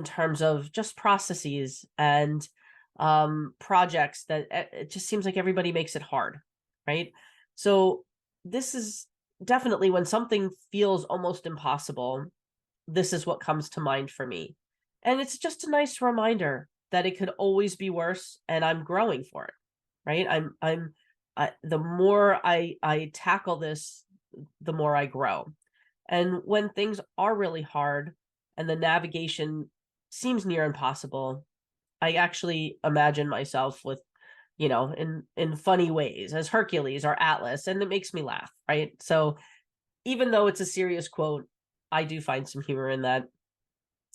terms of just processes and projects, that it just seems like everybody makes it hard, right? So this is definitely, when something feels almost impossible, this is what comes to mind for me. And it's just a nice reminder that it could always be worse, and I'm growing for it, right? The more I tackle this, the more I grow. And when things are really hard and the navigation seems near impossible, I actually imagine myself with, in funny ways, as Hercules or Atlas, and it makes me laugh, right? So even though it's a serious quote, I do find some humor in that.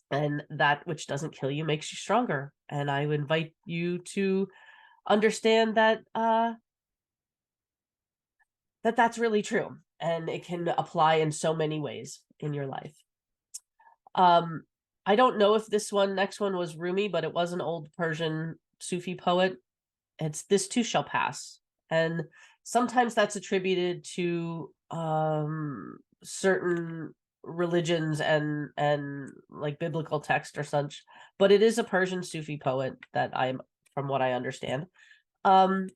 And that which doesn't kill you makes you stronger. And I would invite you to understand that that's really true, and it can apply in so many ways in your life. I don't know if this next one was Rumi, but it was an old Persian Sufi poet. It's "This too shall pass." And sometimes that's attributed to certain religions and like biblical text or such, but it is a Persian Sufi poet from what I understand. And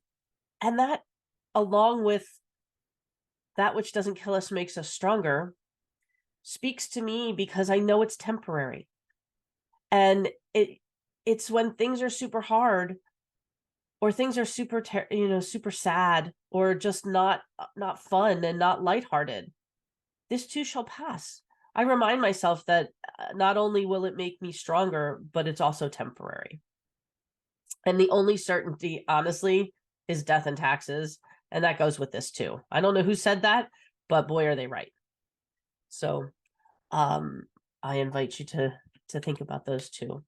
that, along with "that which doesn't kill us makes us stronger," speaks to me because I know it's temporary. And it's when things are super hard, or things are super sad, or just not fun and not lighthearted, this too shall pass. I remind myself that not only will it make me stronger, but it's also temporary. And the only certainty, honestly, is death and taxes. And that goes with this too. I don't know who said that, but boy, are they right. So I invite you to think about those two.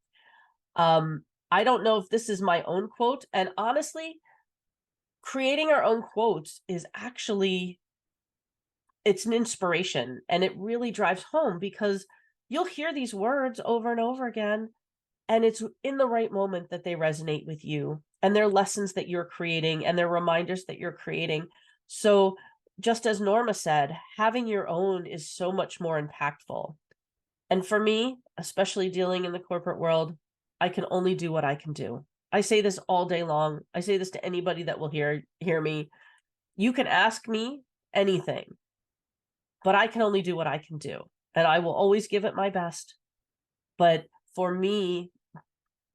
I don't know if this is my own quote. And honestly, creating our own quotes is actually, it's an inspiration, and it really drives home, because you'll hear these words over and over again, and it's in the right moment that they resonate with you, and they're lessons that you're creating, and they're reminders that you're creating. So just as Norma said, having your own is so much more impactful. And for me, especially dealing in the corporate world, I can only do what I can do. I say this all day long. I say this to anybody that will hear me. You can ask me anything, but I can only do what I can do. And I will always give it my best. But for me,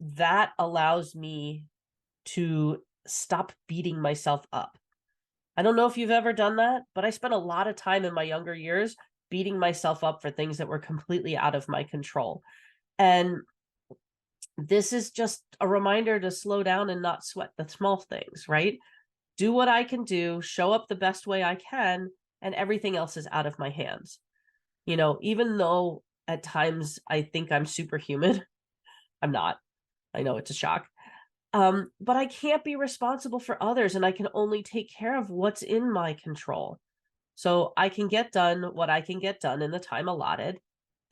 that allows me to stop beating myself up. I don't know if you've ever done that, but I spent a lot of time in my younger years beating myself up for things that were completely out of my control. And this is just a reminder to slow down and not sweat the small things, right? Do what I can do, show up the best way I can, and everything else is out of my hands. You know, even though at times I think I'm superhuman, I'm not. I know it's a shock. But I can't be responsible for others, and I can only take care of what's in my control. So I can get done what I can get done in the time allotted,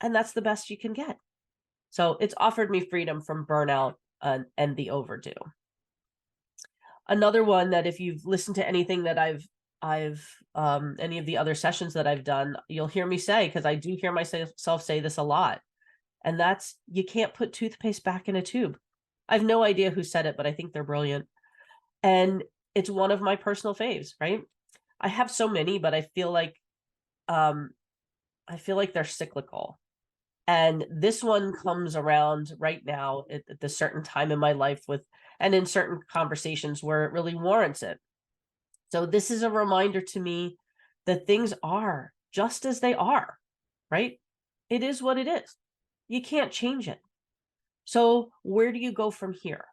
and that's the best you can get. So it's offered me freedom from burnout and the overdue. Another one that if you've listened to anything that I've any of the other sessions that I've done, you'll hear me say, because I do hear myself say this a lot, and that's, you can't put toothpaste back in a tube. I have no idea who said it, but I think they're brilliant. And it's one of my personal faves, right? I have so many, but I feel like they're cyclical. And this one comes around right now at the certain time in my life and in certain conversations where it really warrants it. So this is a reminder to me that things are just as they are, right? It is what it is. You can't change it. So where do you go from here?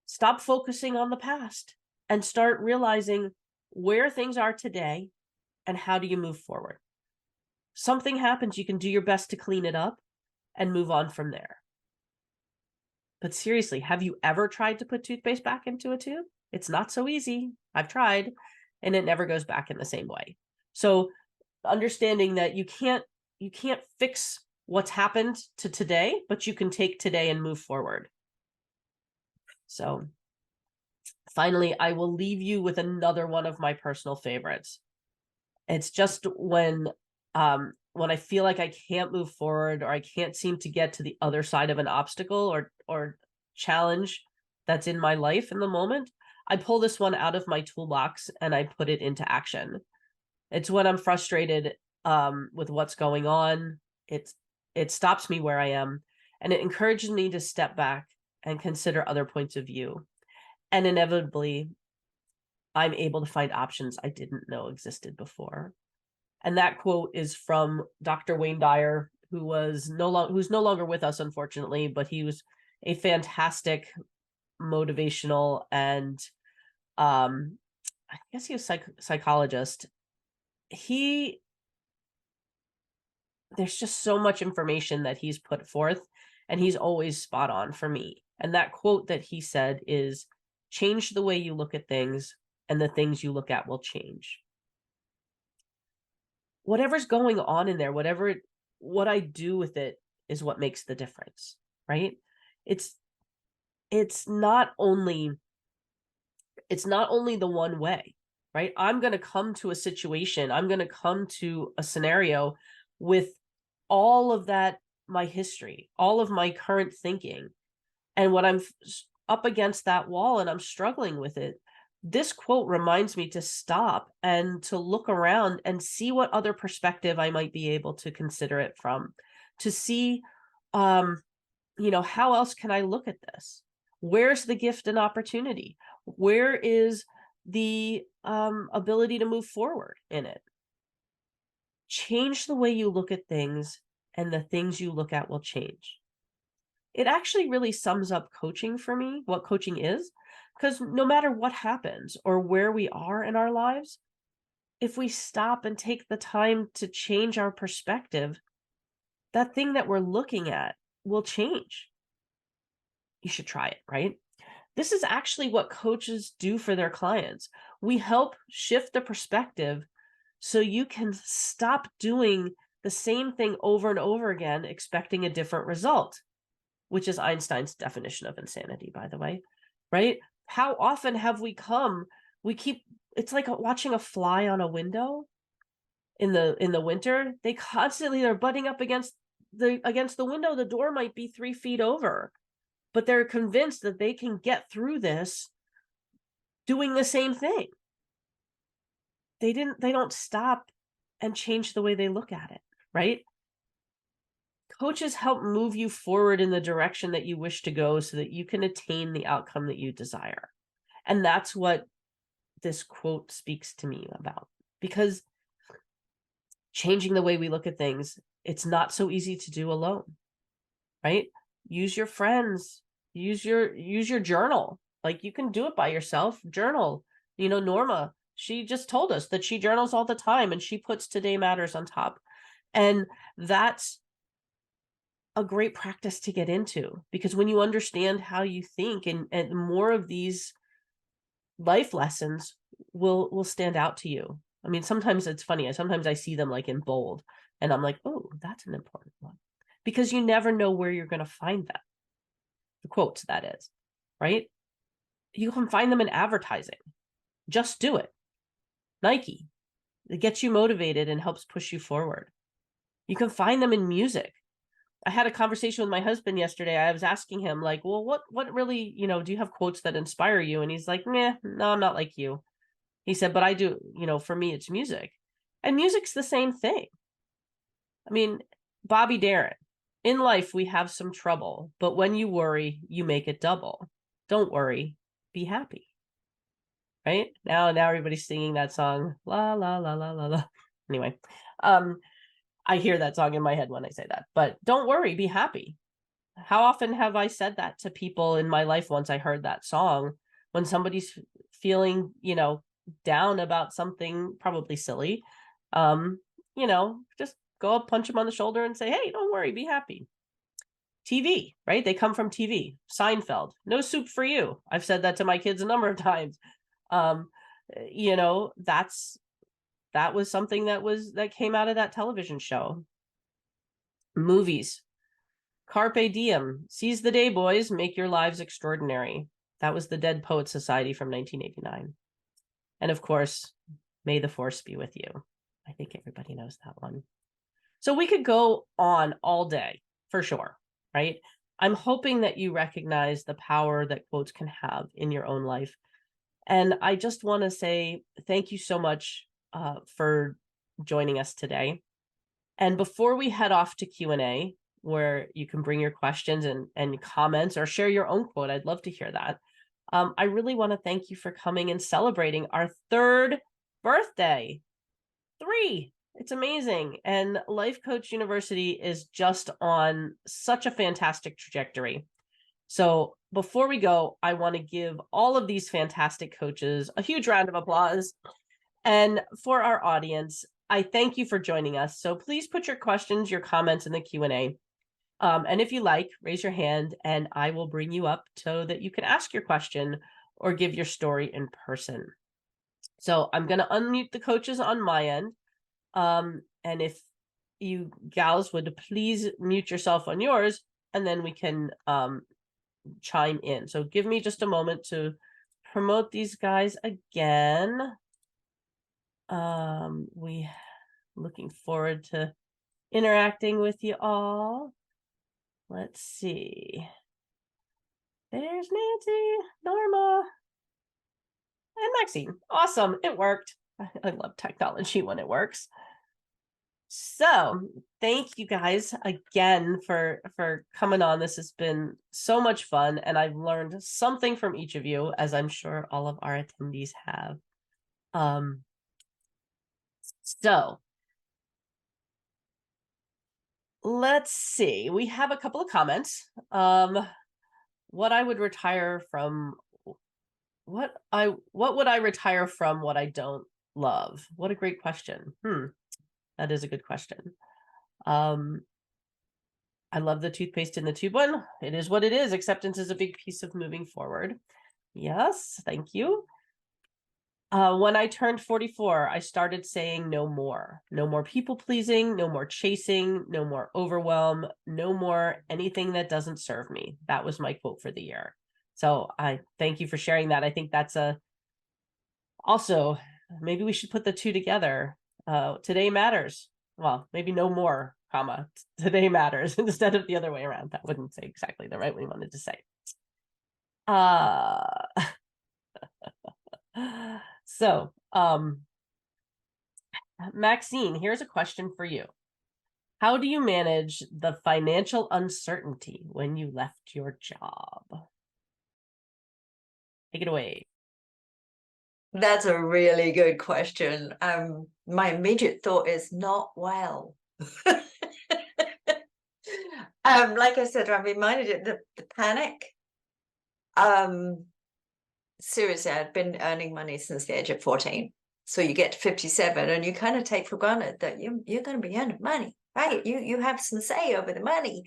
Stop focusing on the past and start realizing where things are today and how do you move forward. Something happens, you can do your best to clean it up and move on from there. But seriously, have you ever tried to put toothpaste back into a tube? It's not so easy. I've tried, and it never goes back in the same way. So understanding that you can't fix what's happened to today, but you can take today and move forward. So finally, I will leave you with another one of my personal favorites. It's just when I feel like I can't move forward, or I can't seem to get to the other side of an obstacle or challenge that's in my life in the moment, I pull this one out of my toolbox and I put it into action. It's when I'm frustrated with what's going on. It stops me where I am, and it encourages me to step back and consider other points of view. And inevitably, I'm able to find options I didn't know existed before. And that quote is from Dr. Wayne Dyer, who's no longer with us, unfortunately, but he was a fantastic motivational and I guess he was psychologist. There's just so much information that he's put forth, and he's always spot on for me. And that quote that he said is, change the way you look at things, and the things you look at will change. Whatever's going on in there, what I do with it is what makes the difference, right? It's not only the one way, right? I'm going to come to a situation, I'm going to come to a scenario with all of that, my history, all of my current thinking. And when I'm up against that wall and I'm struggling with it, this quote reminds me to stop and to look around and see what other perspective I might be able to consider it from, to see, how else can I look at this? Where's the gift and opportunity? Where is the ability to move forward in it? Change the way you look at things, and the things you look at will change. It actually really sums up coaching for me, what coaching is, because no matter what happens or where we are in our lives, if we stop and take the time to change our perspective, that thing that we're looking at will change. You should try it, right? This is actually what coaches do for their clients. We help shift the perspective so you can stop doing the same thing over and over again, expecting a different result, which is Einstein's definition of insanity, by the way, right? How often have it's like watching a fly on a window in the winter. They constantly are butting up against the window. The door might be 3 feet over, but they're convinced that they can get through this doing the same thing. they don't stop and change the way they look at it, right? Coaches help move you forward in the direction that you wish to go so that you can attain the outcome that you desire. And that's what this quote speaks to me about, because changing the way we look at things, it's not so easy to do alone, right? Use your friends, use your journal. Like, you can do it by yourself. Journal. Norma, she just told us that she journals all the time and she puts Today Matters on top. And that's a great practice to get into, because when you understand how you think, and more of these life lessons will stand out to you. I mean, sometimes it's funny. Sometimes I see them like in bold and I'm like, oh, that's an important one, because you never know where you're going to find them. The quotes, that is, right? You can find them in advertising. Just do it. Nike. It gets you motivated and helps push you forward. You can find them in music. I had a conversation with my husband yesterday. I was asking him, like, well, what really, do you have quotes that inspire you? And he's like, no, I'm not like you. He said, but I do, for me, it's music. And music's the same thing. I mean, Bobby Darin, in life, we have some trouble, but when you worry, you make it double. Don't worry, be happy. Right? Now everybody's singing that song. La, la, la, la, la, la. Anyway, I hear that song in my head when I say that, but don't worry, be happy. How often have I said that to people in my life once I heard that song, when somebody's feeling, down about something probably silly, just go up, punch them on the shoulder and say, hey, don't worry, be happy. TV, right? They come from TV. Seinfeld, no soup for you. I've said that to my kids a number of times. That was something that came out of that television show. Movies. Carpe diem, seize the day, boys, make your lives extraordinary. That was the Dead Poets Society from 1989. And of course, may the force be with you. I think everybody knows that one. So we could go on all day, for sure, right? I'm hoping that you recognize the power that quotes can have in your own life. And I just want to say thank you so much for joining us today. And before we head off to Q&A, where you can bring your questions and comments or share your own quote, I'd love to hear that. I really want to thank you for coming and celebrating our 3rd birthday. 3. It's amazing. And Life Coach University is just on such a fantastic trajectory. So before we go, I want to give all of these fantastic coaches a huge round of applause. And for our audience, I thank you for joining us. So please put your questions, your comments in the Q&A. And if you like, raise your hand and I will bring you up so that you can ask your question or give your story in person. So I'm going to unmute the coaches on my end. And if you gals would please mute yourself on yours, and then we can chime in. So give me just a moment to promote these guys again. We looking forward to interacting with you all. Let's see. There's Nancy, Norma, and Maxine. Awesome. It worked. I love technology when it works. So thank you guys again for coming on. This has been so much fun, and I've learned something from each of you, as I'm sure all of our attendees have. So let's see. We have a couple of comments. What I would retire from, what would I retire from what I don't love? What a great question. That is a good question. I love the toothpaste in the tube one. It is what it is. Acceptance is a big piece of moving forward. Yes, thank you. When I turned 44, I started saying no more. No more people pleasing, no more chasing, no more overwhelm, no more anything that doesn't serve me. That was my quote for the year. So I thank you for sharing that. I think that's also, maybe we should put the two together. Today matters. Well, maybe no more, comma, today matters instead of the other way around. That wouldn't say exactly the right way we wanted to say. So, Maxine, here's a question for you. How do you manage the financial uncertainty when you left your job? Take it away. That's a really good question. My immediate thought is not well. Like I said, I'm reminded of the panic. Seriously, I'd been earning money since the age of 14. So you get to 57 and you kind of take for granted that you're going to be earning money, right? You have some say over the money.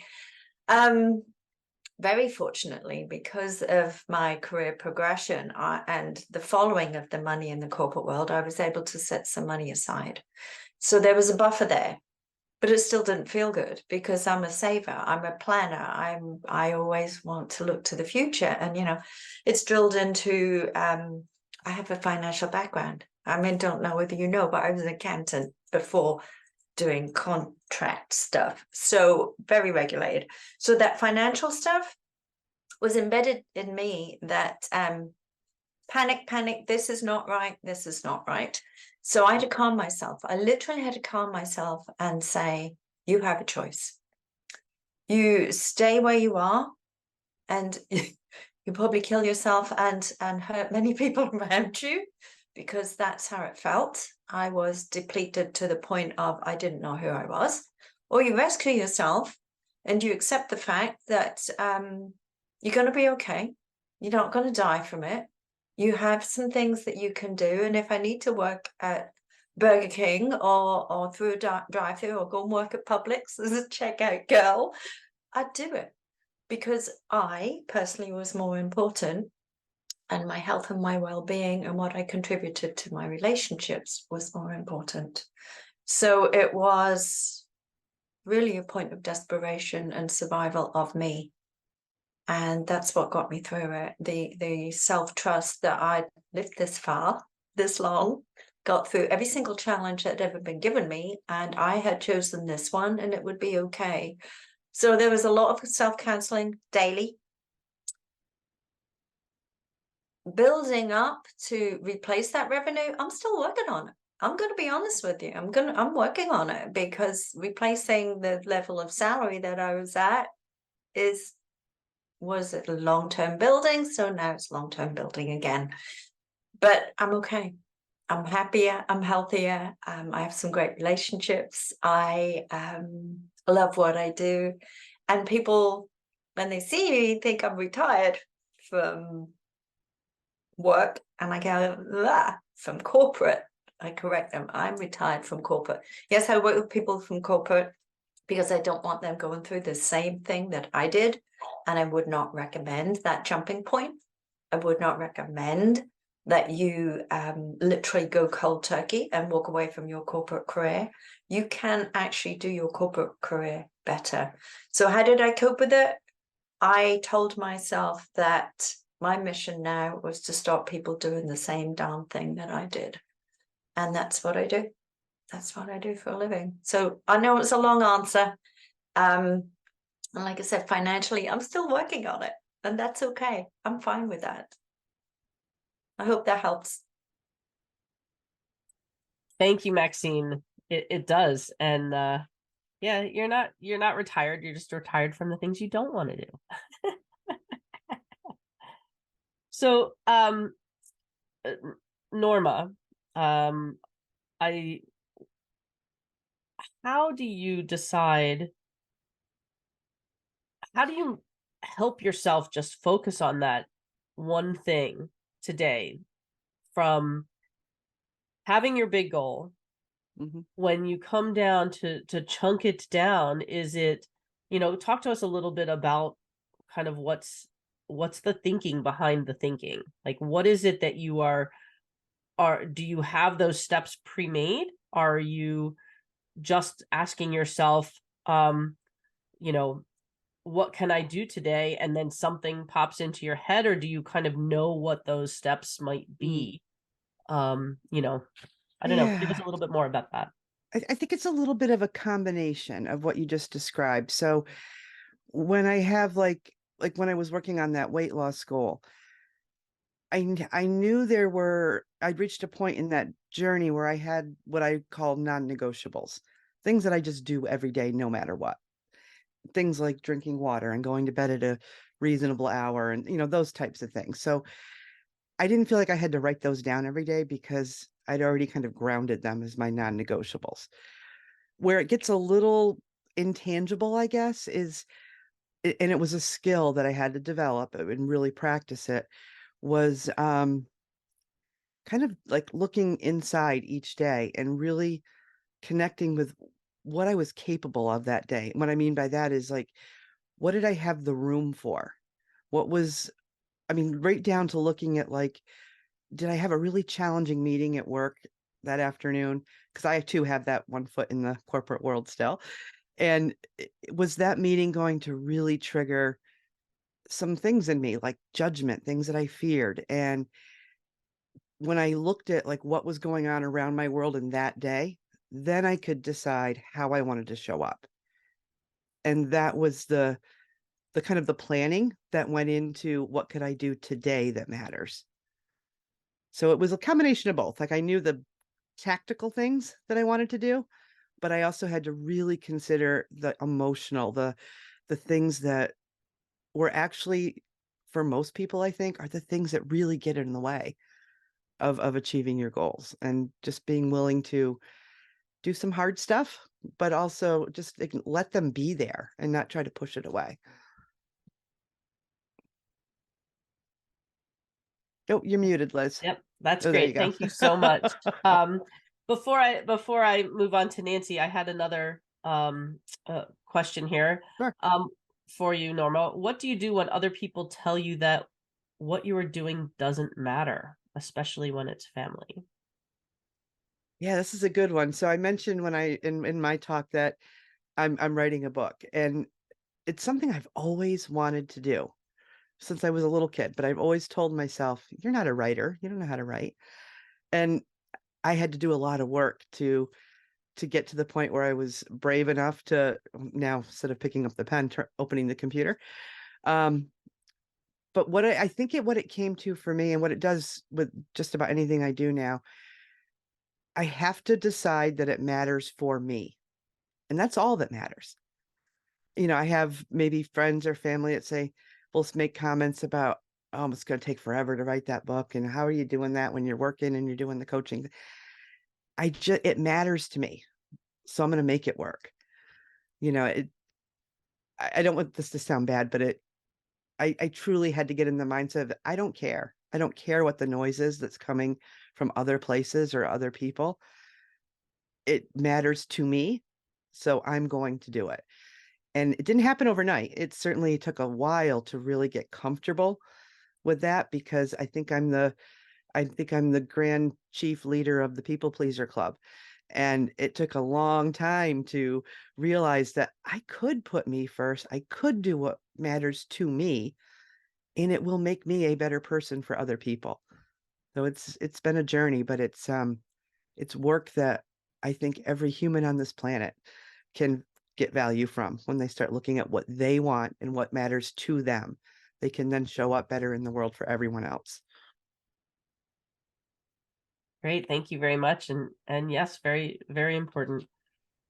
Very fortunately, because of my career progression and the following of the money in the corporate world, I was able to set some money aside. So there was a buffer there, but it still didn't feel good because I'm a saver, I'm a planner, I always want to look to the future. And, you know, it's drilled into, I have a financial background. I mean, don't know whether you know, but I was an accountant before doing contract stuff, so very regulated. So that financial stuff was embedded in me, that panic, this is not right, this is not right. So I had to calm myself. I literally had to calm myself and say, you have a choice. You stay where you are and you probably kill yourself and hurt many people around you, because that's how it felt. I was depleted to the point of I didn't know who I was. Or you rescue yourself and you accept the fact that you're going to be okay. You're not going to die from it. You have some things that you can do. And if I need to work at Burger King or through a drive-thru or go and work at Publix as a checkout girl, I'd do it, because I personally was more important, and my health and my well-being and what I contributed to my relationships was more important. So it was really a point of desperation and survival of me. And that's what got me through it. The self-trust that I'd lived this far, this long, got through every single challenge that had ever been given me, and I had chosen this one and it would be okay. So there was a lot of self-counseling daily, building up to replace that revenue. I'm still working on it. I'm going to be honest with you. I'm working on it, because replacing the level of salary that I was at was it long-term building. So now it's long-term building again, but I'm okay. I'm happier. I'm healthier. I have some great relationships. I love what I do, and people, when they see me, think I'm retired from work, and I go, from corporate. I correct them. I'm retired from corporate. Yes, I work with people from corporate because I don't want them going through the same thing that I did. And I would not recommend that jumping point. I would not recommend that you literally go cold turkey and walk away from your corporate career. You can actually do your corporate career better. So how did I cope with it? I told myself that my mission now was to stop people doing the same darn thing that I did. And that's what I do. That's what I do for a living. So I know it's a long answer. And like I said, financially, I'm still working on it, and that's okay. I'm fine with that. I hope that helps. Thank you, Maxine. It does. And yeah, you're not retired. You're just retired from the things you don't want to do. So, Norma, how do you decide? How do you help yourself just focus on that one thing today, from having your big goal? When you come down to chunk it down, is it, talk to us a little bit about kind of what's the thinking behind the thinking? Like, what is it that you do you have those steps pre-made? Are you just asking yourself, what can I do today? And then something pops into your head, or do you kind of know what those steps might be? I don't know. Give us a little bit more about that. I think it's a little bit of a combination of what you just described. So when I have like when I was working on that weight loss goal, I knew I'd reached a point in that journey where I had what I call non-negotiables, things that I just do every day, no matter what. Things like drinking water and going to bed at a reasonable hour and, those types of things. So I didn't feel like I had to write those down every day because I'd already kind of grounded them as my non-negotiables. Where it gets a little intangible, I guess, and it was a skill that I had to develop and really practice it, was kind of like looking inside each day and really connecting with what I was capable of that day. What I mean by that is like, what did I have the room for? What was, I mean, right down to looking at like, did I have a really challenging meeting at work that afternoon? Because I too have that one foot in the corporate world still. And was that meeting going to really trigger some things in me, like judgment, things that I feared? And when I looked at like what was going on around my world in that day, then I could decide how I wanted to show up. And that was the kind of the planning that went into what could I do today that matters. So it was a combination of both. Like I knew the tactical things that I wanted to do, but I also had to really consider the emotional, the things that were actually, for most people, I think, are the things that really get in the way of achieving your goals, and just being willing to do some hard stuff, but also just like, let them be there and not try to push it away. Oh, you're muted, Liz. Yep, that's Oh, there you great. go. Thank you so much. Before I move on to Nancy, I had another question here Sure. for you, Norma. What do you do when other people tell you that what you are doing doesn't matter, especially when it's family? Yeah, this is a good one. So I mentioned when in my talk that I'm writing a book, and it's something I've always wanted to do since I was a little kid, but I've always told myself, you're not a writer, you don't know how to write. And I had to do a lot of work to get to the point where I was brave enough to now, instead of picking up the pen, opening the computer. Um, but I think what it came to for me, and what it does with just about anything I do now, I have to decide that it matters for me. And that's all that matters. I have maybe friends or family that say, will make comments about, oh, it's going to take forever to write that book. And how are you doing that when you're working and you're doing the coaching? It matters to me. So I'm going to make it work. I don't want this to sound bad, but I truly had to get in the mindset of, I don't care. I don't care what the noise is that's coming from other places or other people. It matters to me. So I'm going to do it. And it didn't happen overnight. It certainly took a while to really get comfortable with that, because I think I'm the grand chief leader of the People Pleaser Club. And it took a long time to realize that I could put me first. I could do what matters to me, and it will make me a better person for other people. So it's been a journey, but it's work that I think every human on this planet can get value from when they start looking at what they want and what matters to them. They can then show up better in the world for everyone else. Great, thank you very much. And yes, very, very important.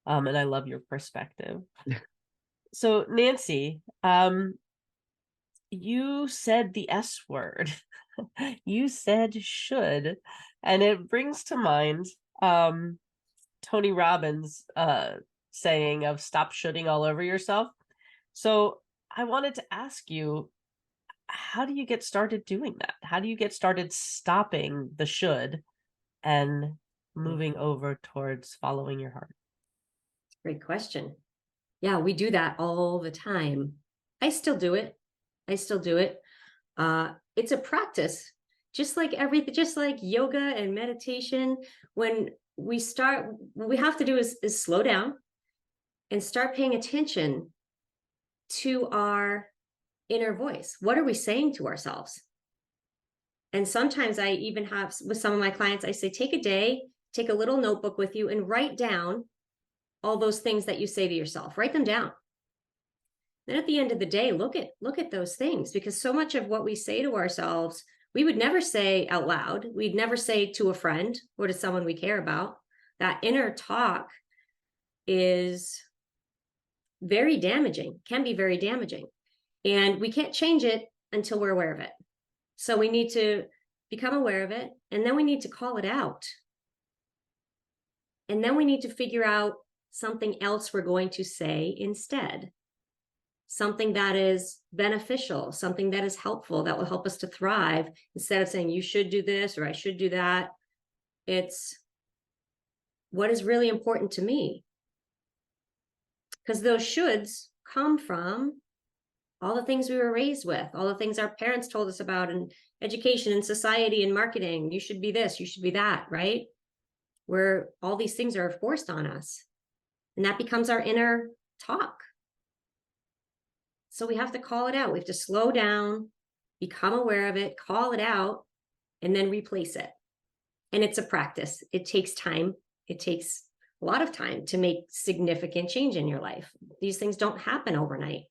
And I love your perspective. So Nancy, you said the S word. You said should, and it brings to mind Tony Robbins saying of stop shoulding all over yourself. So I wanted to ask you, how do you get started doing that? How do you get started stopping the should and moving over towards following your heart? Great question. Yeah, we do that all the time. I still do it. It's a practice, just like everything, just like yoga and meditation. When we start, what we have to do is slow down and start paying attention to our inner voice. What are we saying to ourselves? And sometimes I even have, with some of my clients, I say, take a day, take a little notebook with you and write down all those things that you say to yourself. Write them down. Then at the end of the day, look at those things, because so much of what we say to ourselves, we would never say out loud. We'd never say to a friend or to someone we care about. That inner talk is very damaging, can be very damaging. And we can't change it until we're aware of it. So we need to become aware of it, and then we need to call it out. And then we need to figure out something else we're going to say instead. Something that is beneficial, something that is helpful, that will help us to thrive, instead of saying, you should do this or I should do that. It's what is really important to me. Because those shoulds come from all the things we were raised with, all the things our parents told us about in education and society and marketing. You should be this, you should be that, right? Where all these things are forced on us. And that becomes our inner talk. So we have to call it out. We have to slow down, become aware of it, call it out, and then replace it. And it's a practice. It takes time. It takes a lot of time to make significant change in your life. These things don't happen overnight.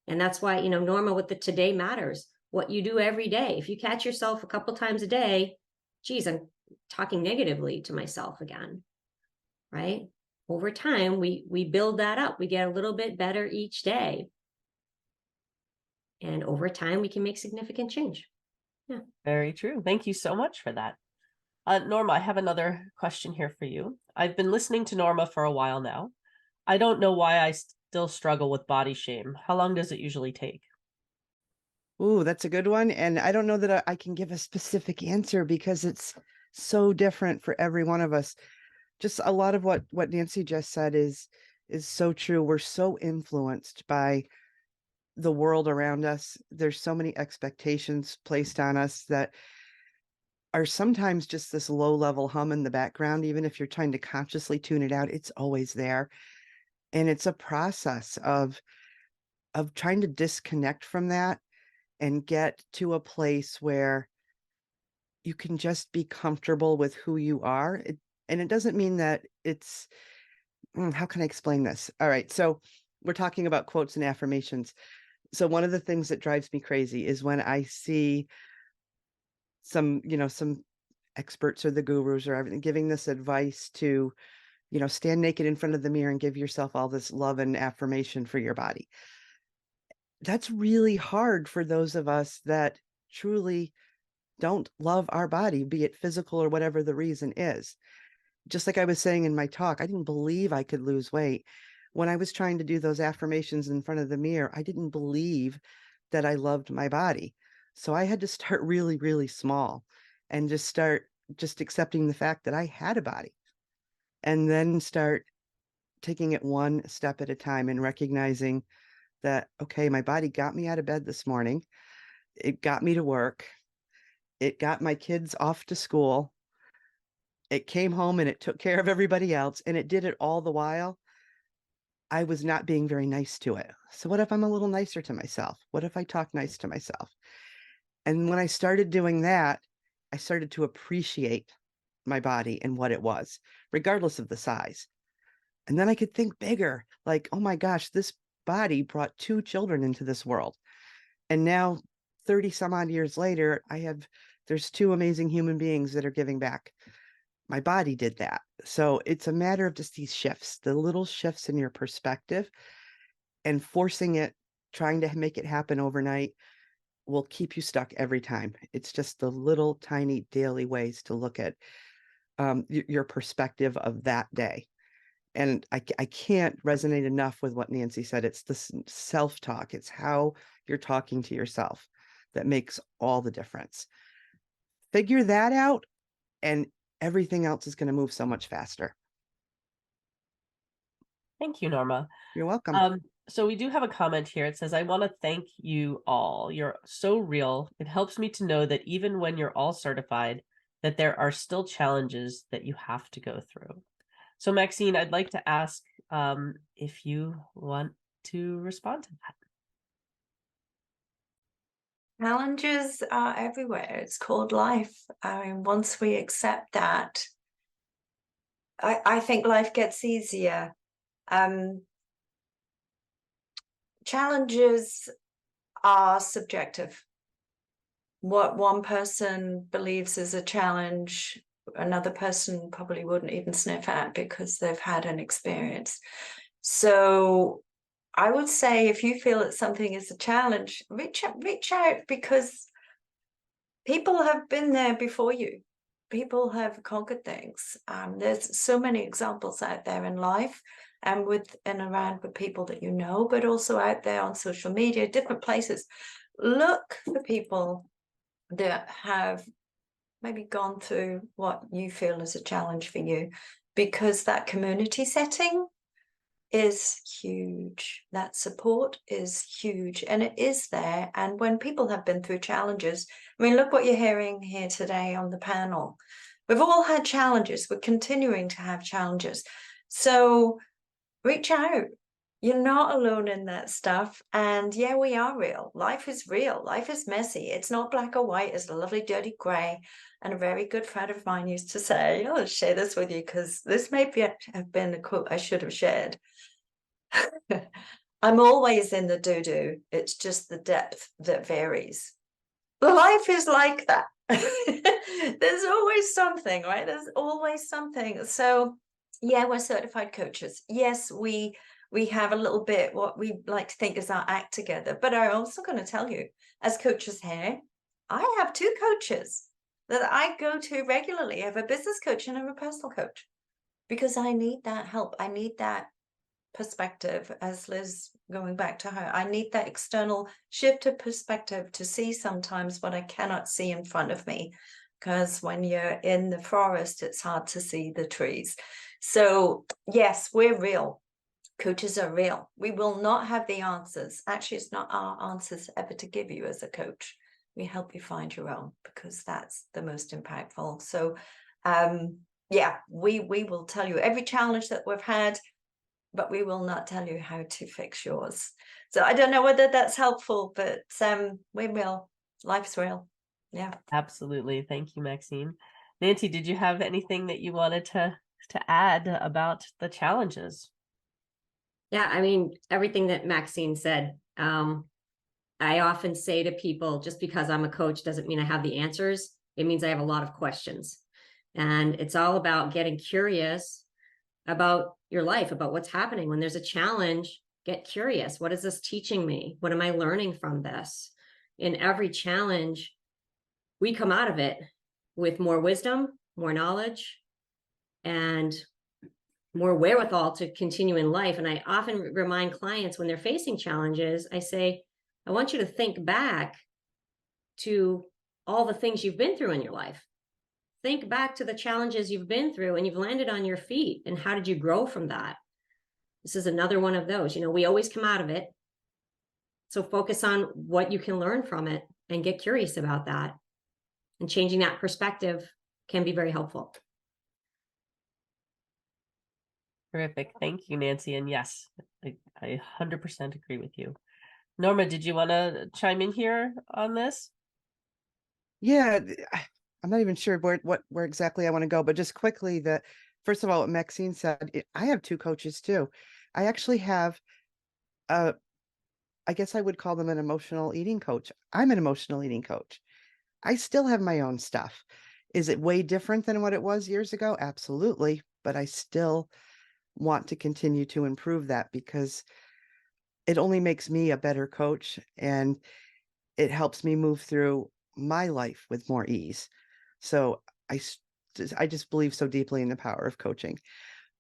And that's why, Norma, with the Today Matters, what you do every day. If you catch yourself a couple times a day, geez, I'm talking negatively to myself again, right? Over time, we build that up. We get a little bit better each day. And over time, we can make significant change. Yeah. Very true. Thank you so much for that. Norma, I have another question here for you. I've been listening to Norma for a while now. I don't know why I still struggle with body shame. How long does it usually take? Ooh, that's a good one. And I don't know that I can give a specific answer because it's so different for every one of us. Just a lot of what Nancy just said is so true. We're so influenced by the world around us. There's so many expectations placed on us that are sometimes just this low level hum in the background. Even if you're trying to consciously tune it out, it's always there. And it's a process of trying to disconnect from that and get to a place where you can just be comfortable with who you are. And it doesn't mean that it's, how can I explain this? All right. So we're talking about quotes and affirmations. So one of the things that drives me crazy is when I see some experts or the gurus or everything giving this advice to, stand naked in front of the mirror and give yourself all this love and affirmation for your body. That's really hard for those of us that truly don't love our body, be it physical or whatever the reason is. Just like I was saying in my talk, I didn't believe I could lose weight. When I was trying to do those affirmations in front of the mirror, I didn't believe that I loved my body. So I had to start really, really small and just start accepting the fact that I had a body, and then start taking it one step at a time and recognizing that, okay, my body got me out of bed this morning. It got me to work. It got my kids off to school. It came home and it took care of everybody else. And it did it all the while I was not being very nice to it. So what if I'm a little nicer to myself? What if I talk nice to myself? And when I started doing that, I started to appreciate my body and what it was, regardless of the size. And then I could think bigger, like, oh my gosh, this body brought 2 children into this world. And now 30 some odd years later, there's 2 amazing human beings that are giving back. My body did that. So it's a matter of just these shifts, the little shifts in your perspective, and forcing it, trying to make it happen overnight will keep you stuck every time. It's just the little tiny daily ways to look at your perspective of that day. And I can't resonate enough with what Nancy said. It's the self-talk. It's how you're talking to yourself that makes all the difference. Figure that out, and everything else is going to move so much faster. Thank you, Norma. You're welcome. So we do have a comment here. It says, I want to thank you all. You're so real. It helps me to know that even when you're all certified, that there are still challenges that you have to go through. So Maxine, I'd like to ask if you want to respond to that. Challenges are everywhere. It's called life. I mean, once we accept that, I think life gets easier. Challenges are subjective. what one person believes is a challenge, another person probably wouldn't even sniff at because they've had an experience. So I would say if you feel that something is a challenge, reach out, because people have been there before you. People have conquered things. There's so many examples out there in life and with and around with people that you know, but also out there on social media, different places. Look for people that have maybe gone through what you feel is a challenge for you, because that community setting is huge. That support is huge, and it is there. And when people have been through challenges, I mean, look what you're hearing here today on the panel. We've all had challenges. We're continuing to have challenges. So reach out. You're not alone in that stuff. And yeah, we are real. Life is real. Life is messy. It's not black or white. It's a lovely dirty gray. And a very good friend of mine used to say, I'll share this with you because this may have been a quote I should have shared. I'm always in the doo-doo. It's just the depth that varies. Life is like that. There's always something, right? There's always something. So yeah, we're certified coaches. Yes, we have a little bit what we like to think is our act together. But I'm also going to tell you, as coaches here, I have two coaches that I go to regularly. I have a business coach and I have a personal coach because I need that help. I need that perspective, as Liz, going back to her, I need that external shift of perspective to see sometimes what I cannot see in front of me, because when you're in the forest it's hard to see the trees. So yes, we're real. Coaches are real. We will not have the answers. Actually, it's not our answers ever to give you as a coach. We help you find your own, because that's the most impactful. So yeah, we will tell you every challenge that we've had, but we will not tell you how to fix yours. So I don't know whether that's helpful, but we're real. Life's real. Yeah. Absolutely. Thank you, Maxine. Nancy, did you have anything that you wanted to add about the challenges? Yeah, I mean, everything that Maxine said. I often say to people, just because I'm a coach doesn't mean I have the answers. It means I have a lot of questions. And it's all about getting curious about your life, about what's happening. When there's a challenge, get curious. What is this teaching me? What am I learning from this? In every challenge, we come out of it with more wisdom, more knowledge, and more wherewithal to continue in life. And I often remind clients when they're facing challenges, I say, I want you to think back to all the things you've been through in your life. Think back to the challenges you've been through and you've landed on your feet, and how did you grow from that? This is another one of those. We always come out of it. So focus on what you can learn from it and get curious about that. And changing that perspective can be very helpful. Terrific. Thank you, Nancy. And yes, I 100% agree with you. Norma, did you want to chime in here on this? Yeah, I'm not even sure where exactly I want to go, but just quickly, first of all, what Maxine said, I have two coaches too. I actually have I guess I would call them an emotional eating coach. I'm an emotional eating coach. I still have my own stuff. Is it way different than what it was years ago? Absolutely. But I still want to continue to improve that, because it only makes me a better coach and it helps me move through my life with more ease. So I just believe so deeply in the power of coaching.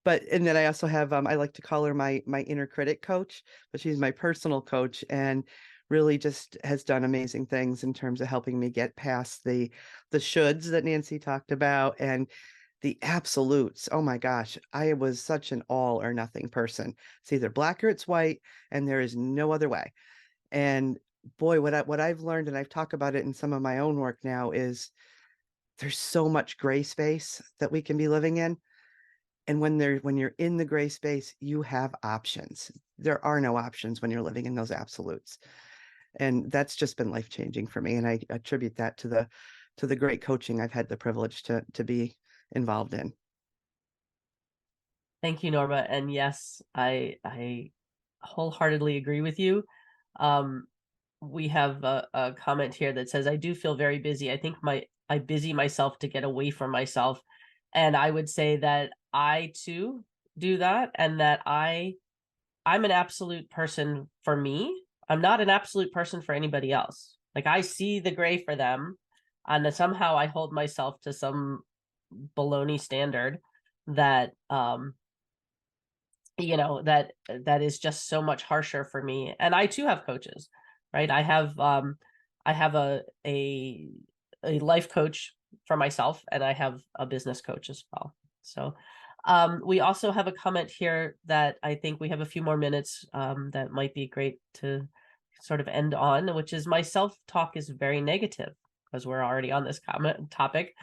And then I also have, I like to call her my inner critic coach, but she's my personal coach and really just has done amazing things in terms of helping me get past the shoulds that Nancy talked about and the absolutes. Oh my gosh, I was such an all or nothing person. It's either black or it's white, and there is no other way. And boy, what I've learned, and I've talked about it in some of my own work now, is there's so much gray space that we can be living in. And when you're in the gray space, you have options. There are no options when you're living in those absolutes. And that's just been life-changing for me. And I attribute that to the great coaching I've had the privilege to be involved in. Thank you, Norma. And yes, I wholeheartedly agree with you. we have a comment here that says, I do feel very busy. I think I busy myself to get away from myself. And I would say that I too do that, and that I'm an absolute person for me. I'm not an absolute person for anybody else. Like, I see the gray for them, and then somehow I hold myself to some baloney standard that that is just so much harsher for me. And I too have coaches, right? I have a life coach for myself, and I have a business coach as well. So we also have a comment here that I think we have a few more minutes that might be great to sort of end on, which is, my self-talk is very negative, because we're already on this comment topic.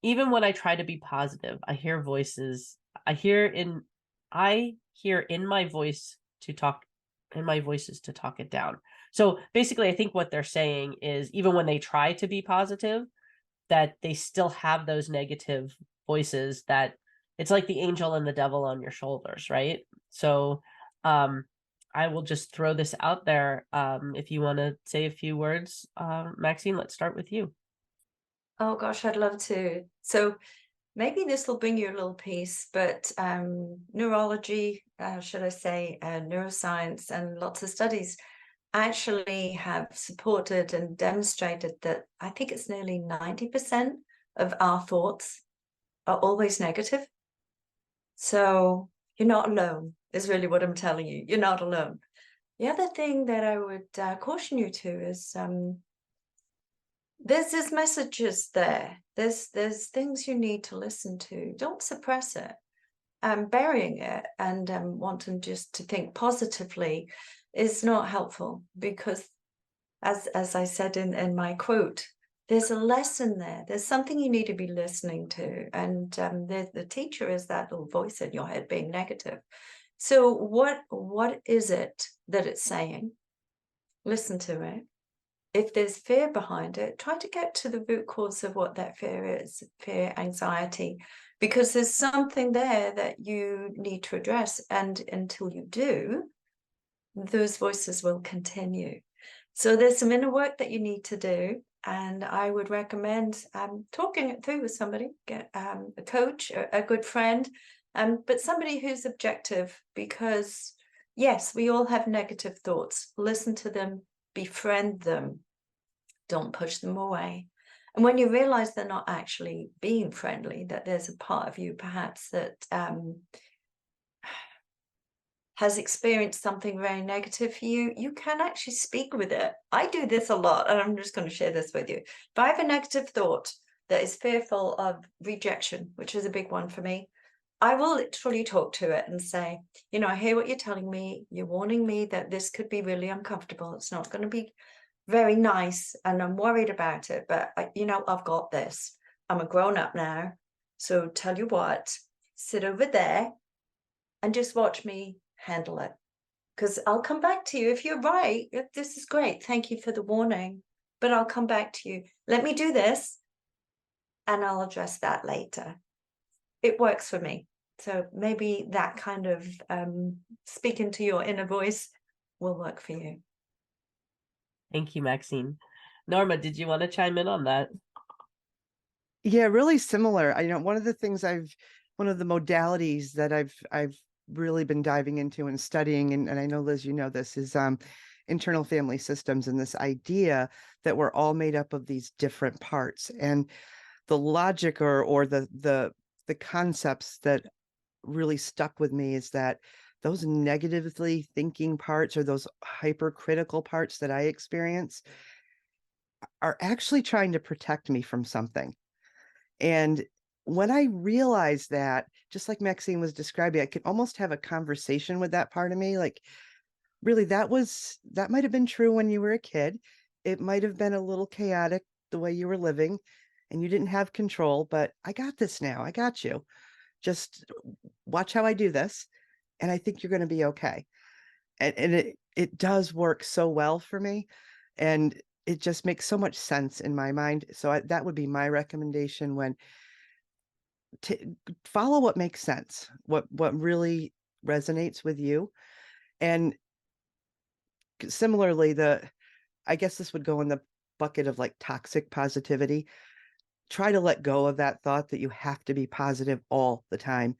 Even when I try to be positive, I hear voices. I hear in my voice to talk in my voices to talk it down. So basically, I think what they're saying is, even when they try to be positive, that they still have those negative voices, that it's like the angel and the devil on your shoulders, right? So I will just throw this out there. If you want to say a few words, Maxine, let's start with you. Oh gosh, I'd love to. So maybe this will bring you a little peace, but neurology, should I say, neuroscience, and lots of studies actually have supported and demonstrated that I think it's nearly 90% of our thoughts are always negative. So you're not alone, is really what I'm telling you. You're not alone. The other thing that I would caution you to is there's messages there. There's things you need to listen to. Don't suppress it. Burying it and wanting just to think positively is not helpful, because as I said in my quote, there's a lesson there. There's something you need to be listening to. And the teacher is that little voice in your head being negative. So what is it that it's saying? Listen to it. If there's fear behind it, try to get to the root cause of what that fear is, fear, anxiety, because there's something there that you need to address. And until you do, those voices will continue. So there's some inner work that you need to do. And I would recommend talking it through with somebody, get a coach, a good friend, but somebody who's objective, because yes, we all have negative thoughts. Listen to them, befriend them, don't push them away. And when you realize they're not actually being friendly, that there's a part of you perhaps that has experienced something very negative for you, you can actually speak with it. I do this a lot, and I'm just going to share this with you. If I have a negative thought that is fearful of rejection, which is a big one for me, I will literally talk to it and say, I hear what you're telling me. You're warning me that this could be really uncomfortable. It's not going to be very nice, and I'm worried about it, but I've got this. I'm a grown-up now. So tell you what, sit over there and just watch me handle it, because I'll come back to you. If you're right, this is great, thank you for the warning, but I'll come back to you. Let me do this and I'll address that later. It works for me. So maybe that kind of speaking to your inner voice will work for you. Thank you, Maxine. Norma, did you want to chime in on that? Yeah, really similar. One of the modalities that I've really been diving into and studying, and I know, Liz, you know this, is internal family systems, and this idea that we're all made up of these different parts. And the logic or the concepts that really stuck with me is that those negatively thinking parts, or those hypercritical parts that I experience, are actually trying to protect me from something. And when I realized that, just like Maxine was describing, I could almost have a conversation with that part of me. Like, really, that might have been true when you were a kid. It might have been a little chaotic the way you were living, and you didn't have control, but I got this now. I got you. Just watch how I do this, and I think you're going to be okay. And it does work so well for me, and it just makes so much sense in my mind. So that would be my recommendation, to follow what makes sense, what really resonates with you. And similarly, I guess this would go in the bucket of like toxic positivity. Try to let go of that thought that you have to be positive all the time.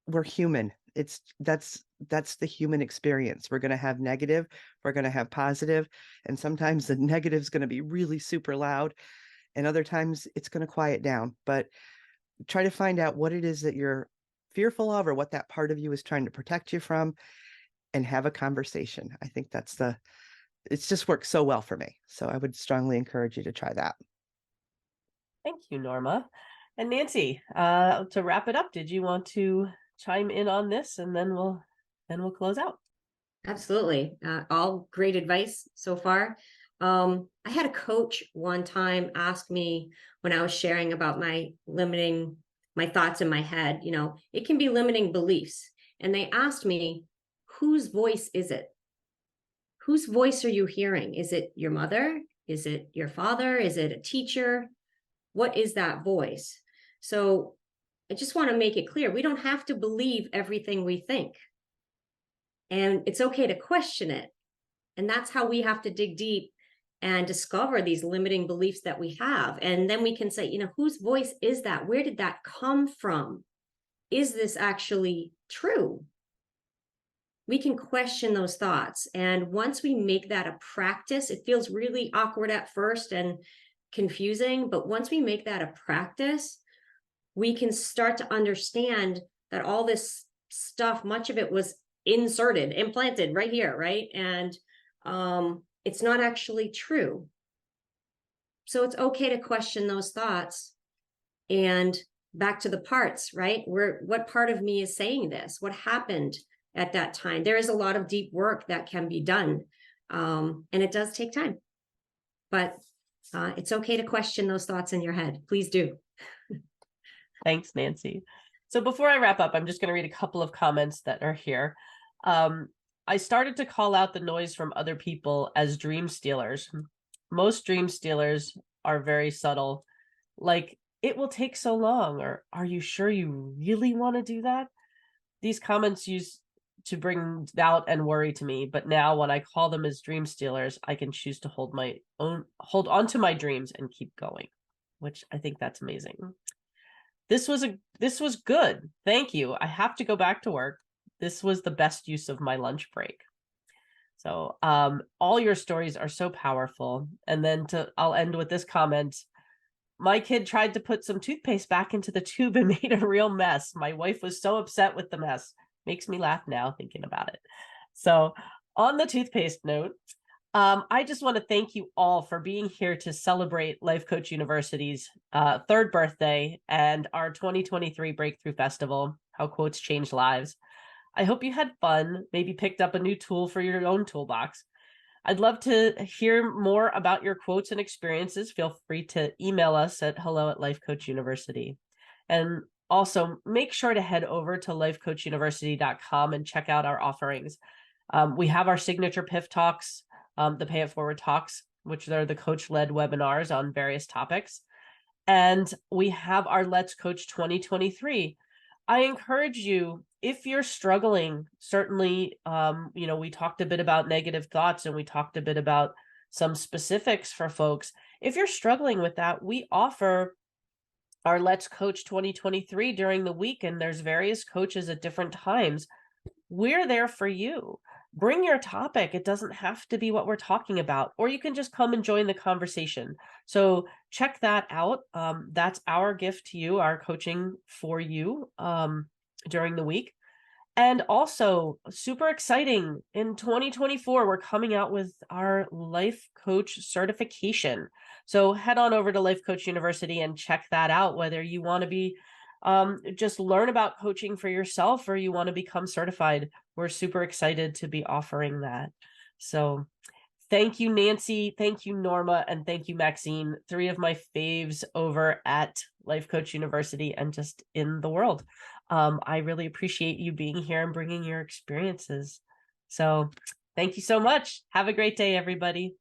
We're human. That's the human experience. We're going to have negative, we're going to have positive, and sometimes the negative is going to be really super loud, and other times it's going to quiet down. But try to find out what it is that you're fearful of, or what that part of you is trying to protect you from, and have a conversation. I think it's just worked so well for me. So I would strongly encourage you to try that. Thank you, Norma. And Nancy, to wrap it up, did you want to chime in on this, and then we'll close out? Absolutely. All great advice so far. I had a coach one time ask me when I was sharing about my thoughts in my head, it can be limiting beliefs. And they asked me, whose voice is it? Whose voice are you hearing? Is it your mother? Is it your father? Is it a teacher? What is that voice? So I just want to make it clear, we don't have to believe everything we think. And it's okay to question it. And that's how we have to dig deep and discover these limiting beliefs that we have. And then we can say, whose voice is that? Where did that come from? Is this actually true? We can question those thoughts. And once we make that a practice, it feels really awkward at first and confusing. But once we make that a practice, we can start to understand that all this stuff, much of it was implanted right here, right? And it's not actually true. So it's okay to question those thoughts. And back to the parts, right? What part of me is saying this? What happened at that time? There is a lot of deep work that can be done. And it does take time. But it's okay to question those thoughts in your head. Please do. Thanks, Nancy. So before I wrap up, I'm just going to read a couple of comments that are here. I started to call out the noise from other people as dream stealers. Most dream stealers are very subtle, like, it will take so long, or are you sure you really want to do that? These comments used to bring doubt and worry to me, but now when I call them as dream stealers, I can choose to hold on to my dreams and keep going, which I think that's amazing. This was good. Thank you. I have to go back to work. This was the best use of my lunch break. So all your stories are so powerful. And then I'll end with this comment. My kid tried to put some toothpaste back into the tube and made a real mess. My wife was so upset with the mess. Makes me laugh now thinking about it. So on the toothpaste note, I just want to thank you all for being here to celebrate Life Coach University's third birthday and our 2023 Breakthrough Festival, How Quotes Change Lives. I hope you had fun, maybe picked up a new tool for your own toolbox. I'd love to hear more about your quotes and experiences. Feel free to email us at hello@Life Coach University. And also make sure to head over to lifecoachuniversity.com and check out our offerings. We have our signature PIF talks, the Pay It Forward talks, which are the coach-led webinars on various topics. And we have our Let's Coach 2023. I encourage you, if you're struggling, certainly, we talked a bit about negative thoughts and we talked a bit about some specifics for folks. If you're struggling with that, we offer our Let's Coach 2023 during the week, and there's various coaches at different times. We're there for you. Bring your topic. It doesn't have to be what we're talking about, or you can just come and join the conversation. So check that out. That's our gift to you, our coaching for you during the week. And also, super exciting, in 2024, we're coming out with our Life Coach certification. So head on over to Life Coach University and check that out, whether you want to be just learn about coaching for yourself or you want to become certified. We're super excited to be offering that. So thank you, Nancy. Thank you, Norma. And thank you, Maxine. 3 of my faves over at Life Coach University and just in the world. I really appreciate you being here and bringing your experiences. So thank you so much. Have a great day, everybody.